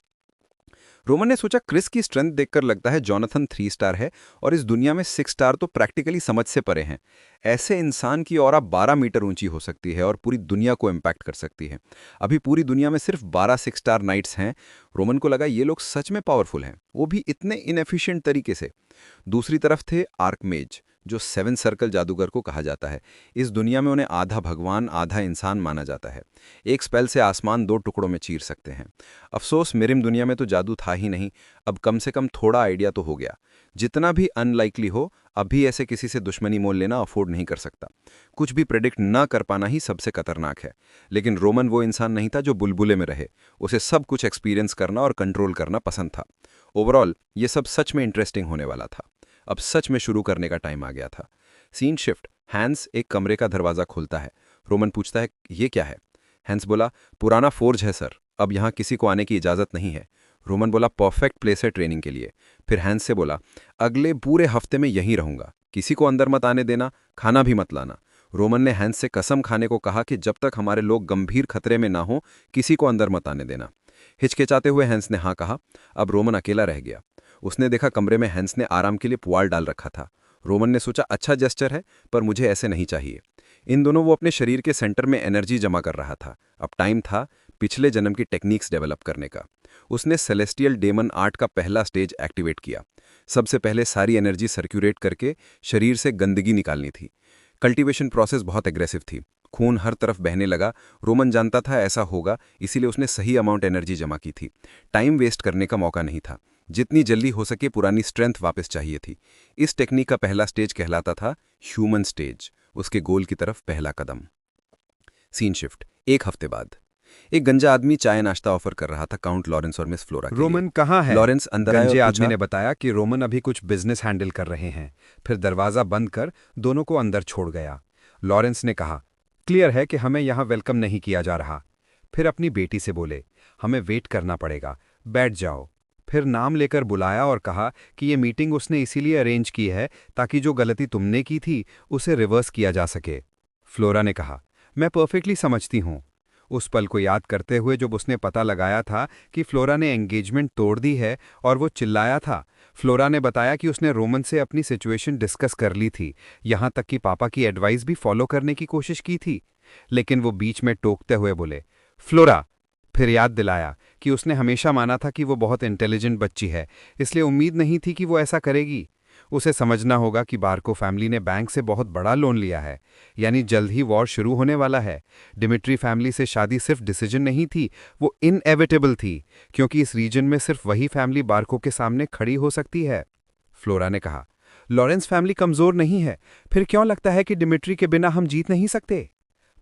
रोमन ने सोचा क्रिस की स्ट्रेंथ देखकर लगता है जॉनथन 3 स्टार है और इस दुनिया में 6 स्टार तो प्रैक्टिकली समझ से परे हैं। ऐसे इंसान की ऑरा 12 मीटर ऊंची हो सकती है और पूरी दुनिया को इम्पैक्ट कर सकती है। अभी पूरी दुनिया में सिर्फ 12 6 स्टार नाइट्स हैं। रोमन को लगा ये लोग सच में पावरफुल हैं, वो भी इतने इनएफिशिएंट तरीके से। दूसरी तरफ थे आर्कमेज, जो 7 सर्कल जादूगर को कहा जाता है। इस दुनिया में उन्हें आधा भगवान आधा इंसान माना जाता है। एक स्पेल से आसमान 2 टुकड़ों में चीर सकते हैं। अफसोस मिरिम दुनिया में तो जादू था ही नहीं। अब कम से कम थोड़ा आइडिया तो हो गया। जितना भी अनलाइकली हो, अभी ऐसे किसी से दुश्मनी मोल लेना अफोर्ड नहीं कर सकता। कुछ भी प्रेडिक्ट ना कर पाना ही सबसे खतरनाक है। लेकिन रोमन वो इंसान नहीं था जो बुलबुले में रहे। उसे सब कुछ एक्सपीरियंस करना और कंट्रोल करना पसंद था। ओवरऑल ये सब सच में इंटरेस्टिंग होने वाला था। अब सच में शुरू करने का टाइम आ गया था। Scene shift. हैंस एक कमरे का दरवाजा खोलता है। रोमन पूछता है, ये क्या है? हैंस बोला, पुराना फोर्ज है सर, अब यहाँ किसी को आने की इजाज़त नहीं है। रोमन बोला, परफेक्ट प्लेस है ट्रेनिंग के लिए। फिर हैंस से बोला, अगले पूरे हफ्ते में यहीं रहूंगा, किसी को अंदर मत आने देना, खाना भी मत लाना। रोमन ने हैंस से कसम खाने को कहा कि जब तक हमारे लोग गंभीर खतरे में ना हो, किसी को अंदर मत आने देना। हिचकिचाते हुए हैंस ने हाँ कहा। अब रोमन अकेला रह गया। उसने देखा कमरे में हैंस ने आराम के लिए पुआल डाल रखा था। रोमन ने सोचा, अच्छा जेस्चर है, पर मुझे ऐसे नहीं चाहिए। इन दोनों वो अपने शरीर के सेंटर में एनर्जी जमा कर रहा था। अब टाइम था पिछले जन्म की टेक्निक्स डेवलप करने का। उसने सेलेस्टियल डेमन आर्ट का पहला स्टेज एक्टिवेट किया। सबसे पहले सारी एनर्जी सर्क्यूलेट करके शरीर से गंदगी निकालनी थी। कल्टीवेशन प्रोसेस बहुत एग्रेसिव थी। खून हर तरफ बहने लगा। रोमन जानता था ऐसा होगा, इसीलिए उसने सही अमाउंट एनर्जी जमा की थी। टाइम वेस्ट करने का मौका नहीं था। जितनी जल्दी हो सके पुरानी स्ट्रेंथ वापस चाहिए थी। इस टेक्निक का पहला स्टेज कहलाता था ह्यूमन स्टेज, उसके गोल की तरफ पहला कदम। Scene shift. 1 हफ्ते बाद एक गंजा आदमी चाय नाश्ता ऑफर कर रहा था काउंट लॉरेंस और मिस फ्लोरा के लिए। रोमन कहाँ है? लॉरेंस अंदर आया और गंजे पूछा, आदमी ने बताया कि रोमन अभी कुछ बिजनेस हैंडल कर रहे हैं। फिर दरवाजा बंद कर दोनों को अंदर छोड़ गया। लॉरेंस ने कहा, क्लियर है कि हमें यहाँ वेलकम नहीं किया जा रहा। फिर अपनी बेटी से बोले, हमें वेट करना पड़ेगा, बैठ जाओ। फिर नाम लेकर बुलाया और कहा कि ये मीटिंग उसने इसीलिए अरेंज की है ताकि जो गलती तुमने की थी उसे रिवर्स किया जा सके। फ्लोरा ने कहा, मैं परफेक्टली समझती हूँ। उस पल को याद करते हुए जब उसने पता लगाया था कि फ्लोरा ने एंगेजमेंट तोड़ दी है और वो चिल्लाया था। फ्लोरा ने बताया कि उसने रोमन से अपनी सिचुएशन डिस्कस कर ली थी, यहाँ तक कि पापा की एडवाइस भी फॉलो करने की कोशिश की थी। लेकिन वो बीच में टोकते हुए बोले, फ्लोरा। फिर याद दिलाया कि उसने हमेशा माना था कि वो बहुत इंटेलिजेंट बच्ची है, इसलिए उम्मीद नहीं थी कि वो ऐसा करेगी। उसे समझना होगा कि बार्को फैमिली ने बैंक से बहुत बड़ा लोन लिया है, यानी जल्द ही वॉर शुरू होने वाला है। डिमिट्री फैमिली से शादी सिर्फ डिसीजन नहीं थी, वो इनएविटेबल थी, क्योंकि इस रीजन में सिर्फ वही फैमिली बार्को के सामने खड़ी हो सकती है। फ्लोरा ने कहा, लॉरेंस फैमिली कमजोर नहीं है, फिर क्यों लगता है कि डिमिट्री के बिना हम जीत नहीं सकते?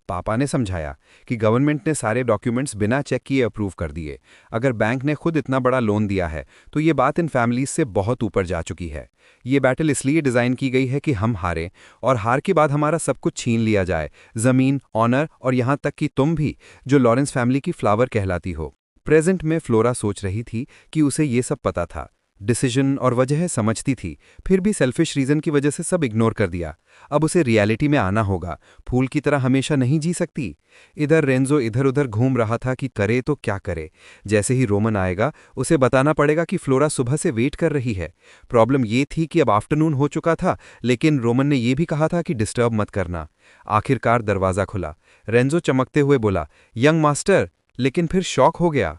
पापा ने समझाया कि गवर्नमेंट ने सारे डॉक्यूमेंट्स बिना चेक किए अप्रूव कर दिए। अगर बैंक ने खुद इतना बड़ा लोन दिया है तो ये बात इन फैमिलीज से बहुत ऊपर जा चुकी है। ये बैटल इसलिए डिज़ाइन की गई है कि हम हारें और हार के बाद हमारा सब कुछ छीन लिया जाए, ज़मीन, ऑनर और यहाँ तक कि तुम भी, जो लॉरेंस फैमिली की फ्लावर कहलाती हो। प्रेजेंट में फ्लोरा सोच रही थी कि उसे ये सब पता था, डिसीजन और वजह समझती थी, फिर भी सेल्फिश रीजन की वजह से सब इग्नोर कर दिया। अब उसे रियलिटी में आना होगा, फूल की तरह हमेशा नहीं जी सकती। इधर रेंजो इधर उधर घूम रहा था कि करे तो क्या करे। जैसे ही रोमन आएगा उसे बताना पड़ेगा कि फ्लोरा सुबह से वेट कर रही है। प्रॉब्लम ये थी कि अब आफ्टरनून हो चुका था, लेकिन रोमन ने यह भी कहा था कि डिस्टर्ब मत करना। आखिरकार दरवाज़ा खुला। रेंजो चमकते हुए बोला, यंग मास्टर, लेकिन फिर शॉक हो गया।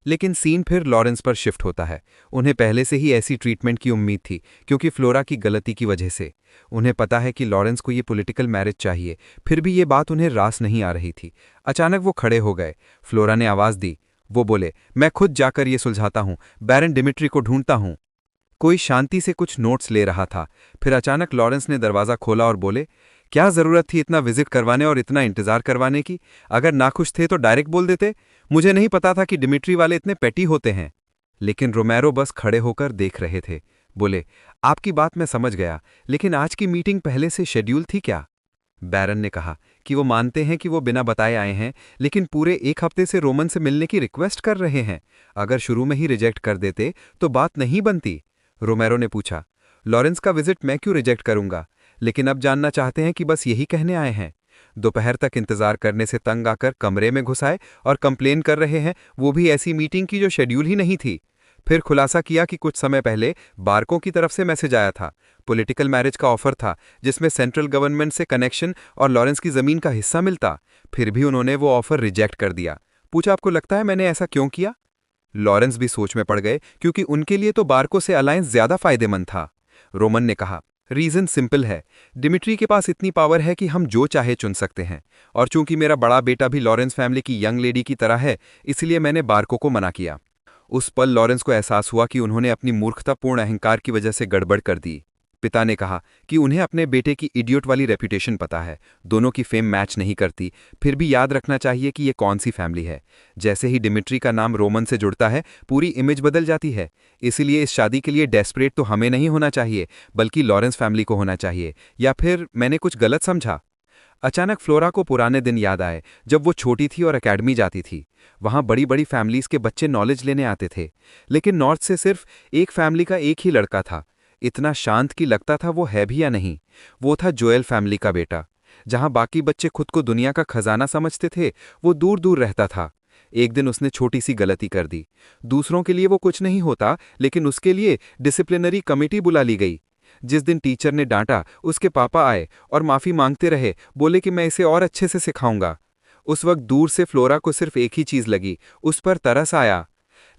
लेकिन सीन फिर लॉरेंस पर शिफ्ट होता है। उन्हें पहले से ही ऐसी ट्रीटमेंट की उम्मीद थी, क्योंकि फ्लोरा की गलती की वजह से। उन्हें पता है कि लॉरेंस को ये पॉलिटिकल मैरिज चाहिए, फिर भी ये बात उन्हें रास नहीं आ रही थी। अचानक वो खड़े हो गए। फ्लोरा ने आवाज़ दी। वो बोले, मैं खुद जाकर ये सुलझाता हूँ, बैरन डिमिट्री को ढूंढता हूँ। कोई शांति से कुछ नोट्स ले रहा था। फिर अचानक लॉरेंस ने दरवाज़ा खोला और बोले, क्या ज़रूरत थी इतना विजिट करवाने और इतना इंतज़ार करवाने की? अगर नाखुश थे तो डायरेक्ट बोल देते। मुझे नहीं पता था कि डिमिट्री वाले इतने पेटी होते हैं। लेकिन रोमेरो बस खड़े होकर देख रहे थे। बोले, आपकी बात मैं समझ गया, लेकिन आज की मीटिंग पहले से शेड्यूल थी क्या? बैरन ने कहा कि वो मानते हैं कि वो बिना बताए आए हैं, लेकिन पूरे एक हफ्ते से रोमन से मिलने की रिक्वेस्ट कर रहे हैं। अगर शुरू में ही रिजेक्ट कर देते तो बात नहीं बनती। रोमेरो ने पूछा, लॉरेंस का विजिट मैं क्यों रिजेक्ट करूंगा? लेकिन अब जानना चाहते हैं कि बस यही कहने आए हैं। दोपहर तक इंतजार करने से तंग आकर कमरे में घुस आए और कंप्लेन कर रहे हैं, वो भी ऐसी मीटिंग की जो शेड्यूल ही नहीं थी। फिर खुलासा किया कि कुछ समय पहले बार्को की तरफ से मैसेज आया था। पॉलिटिकल मैरिज का ऑफर था, जिसमें सेंट्रल गवर्नमेंट से कनेक्शन और लॉरेंस की जमीन का हिस्सा मिलता। फिर भी उन्होंने वो ऑफर रिजेक्ट कर दिया। पूछा, आपको लगता है मैंने ऐसा क्यों किया? लॉरेंस भी सोच में पड़ गए, क्योंकि उनके लिए तो बार्को से अलायंस ज्यादा फायदेमंद था। रोमन ने कहा, रीजन सिंपल है। डिमिट्री के पास इतनी पावर है कि हम जो चाहे चुन सकते हैं, और चूंकि मेरा बड़ा बेटा भी लॉरेंस फैमिली की यंग लेडी की तरह है, इसलिए मैंने बार्को को मना किया। उस पल लॉरेंस को एहसास हुआ कि उन्होंने अपनी मूर्खतापूर्ण अहंकार की वजह से गड़बड़ कर दी। पिता ने कहा कि उन्हें अपने बेटे की इडियट वाली रेपुटेशन पता है, दोनों की फेम मैच नहीं करती, फिर भी याद रखना चाहिए कि ये कौन सी फैमिली है। जैसे ही डिमिट्री का नाम रोमन से जुड़ता है, पूरी इमेज बदल जाती है। इसीलिए इस शादी के लिए डेस्परेट तो हमें नहीं होना चाहिए, बल्कि लॉरेंस फैमिली को होना चाहिए। या फिर मैंने कुछ गलत समझा? अचानक फ्लोरा को पुराने दिन याद आए, जब वो छोटी थी और एकेडमी जाती थी। वहां बड़ी बड़ी फैमिलीज के बच्चे नॉलेज लेने आते थे, लेकिन नॉर्थ से सिर्फ एक फैमिली का एक ही लड़का था। इतना शांत कि लगता था वो है भी या नहीं। वो था जोएल फैमिली का बेटा। जहां बाकी बच्चे खुद को दुनिया का खजाना समझते थे, वो दूर दूर रहता था। एक दिन उसने छोटी सी गलती कर दी। दूसरों के लिए वो कुछ नहीं होता, लेकिन उसके लिए डिसिप्लिनरी कमेटी बुला ली गई। जिस दिन टीचर ने डांटा, उसके पापा आए और माफी मांगते रहे, बोले कि मैं इसे और अच्छे से सिखाऊंगा। उस वक्त दूर से फ्लोरा को सिर्फ एक ही चीज लगी, उस पर तरस आया।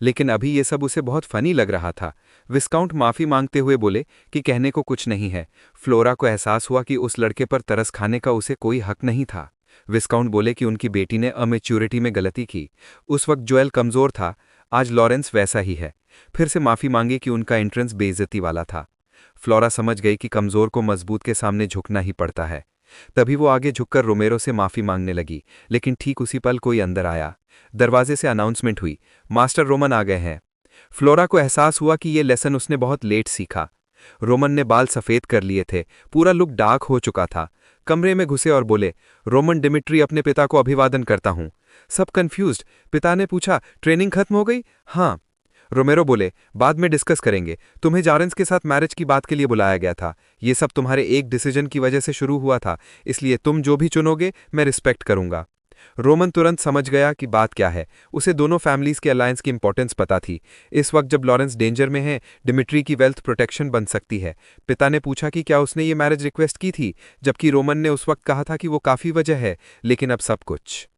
लेकिन अभी ये सब उसे बहुत फनी लग रहा था। विस्काउंट माफी मांगते हुए बोले कि कहने को कुछ नहीं है। फ्लोरा को एहसास हुआ कि उस लड़के पर तरस खाने का उसे कोई हक नहीं था। विस्काउंट बोले कि उनकी बेटी ने अमेच्योरिटी में गलती की। उस वक्त जोएल कमजोर था, आज लॉरेंस वैसा ही है। फिर से माफी मांगी कि उनका एंट्रेंस बेइज्जती वाला था। फ्लोरा समझ गई कि कमजोर को मजबूत के सामने झुकना ही पड़ता है। तभी वो आगे झुककर रोमेरो से माफी मांगने लगी, लेकिन ठीक उसी पल कोई अंदर आया। दरवाजे से अनाउंसमेंट हुई, मास्टर रोमन आ गए हैं। फ्लोरा को एहसास हुआ कि ये लेसन उसने बहुत लेट सीखा। रोमन ने बाल सफेद कर लिए थे, पूरा लुक डार्क हो चुका था। कमरे में घुसे और बोले, रोमन डिमिट्री, अपने पिता को अभिवादन करता हूं। सब कंफ्यूज्ड। पिता ने पूछा, ट्रेनिंग खत्म हो गई? हाँ। रोमेरो बोले, बाद में डिस्कस करेंगे। तुम्हें जॉरेंस के साथ मैरिज की बात के लिए बुलाया गया था। ये सब तुम्हारे एक डिसीजन की वजह से शुरू हुआ था, इसलिए तुम जो भी चुनोगे मैं रिस्पेक्ट करूंगा। रोमन तुरंत समझ गया कि बात क्या है। उसे दोनों फैमिलीज के अलायंस की इंपॉर्टेंस पता थी। इस वक्त जब लॉरेंस डेंजर में है, डिमिट्री की वेल्थ प्रोटेक्शन बन सकती है। पिता ने पूछा कि क्या उसने ये मैरिज रिक्वेस्ट की थी, जबकि रोमन ने उस वक्त कहा था कि वो काफी वजह है, लेकिन अब सब कुछ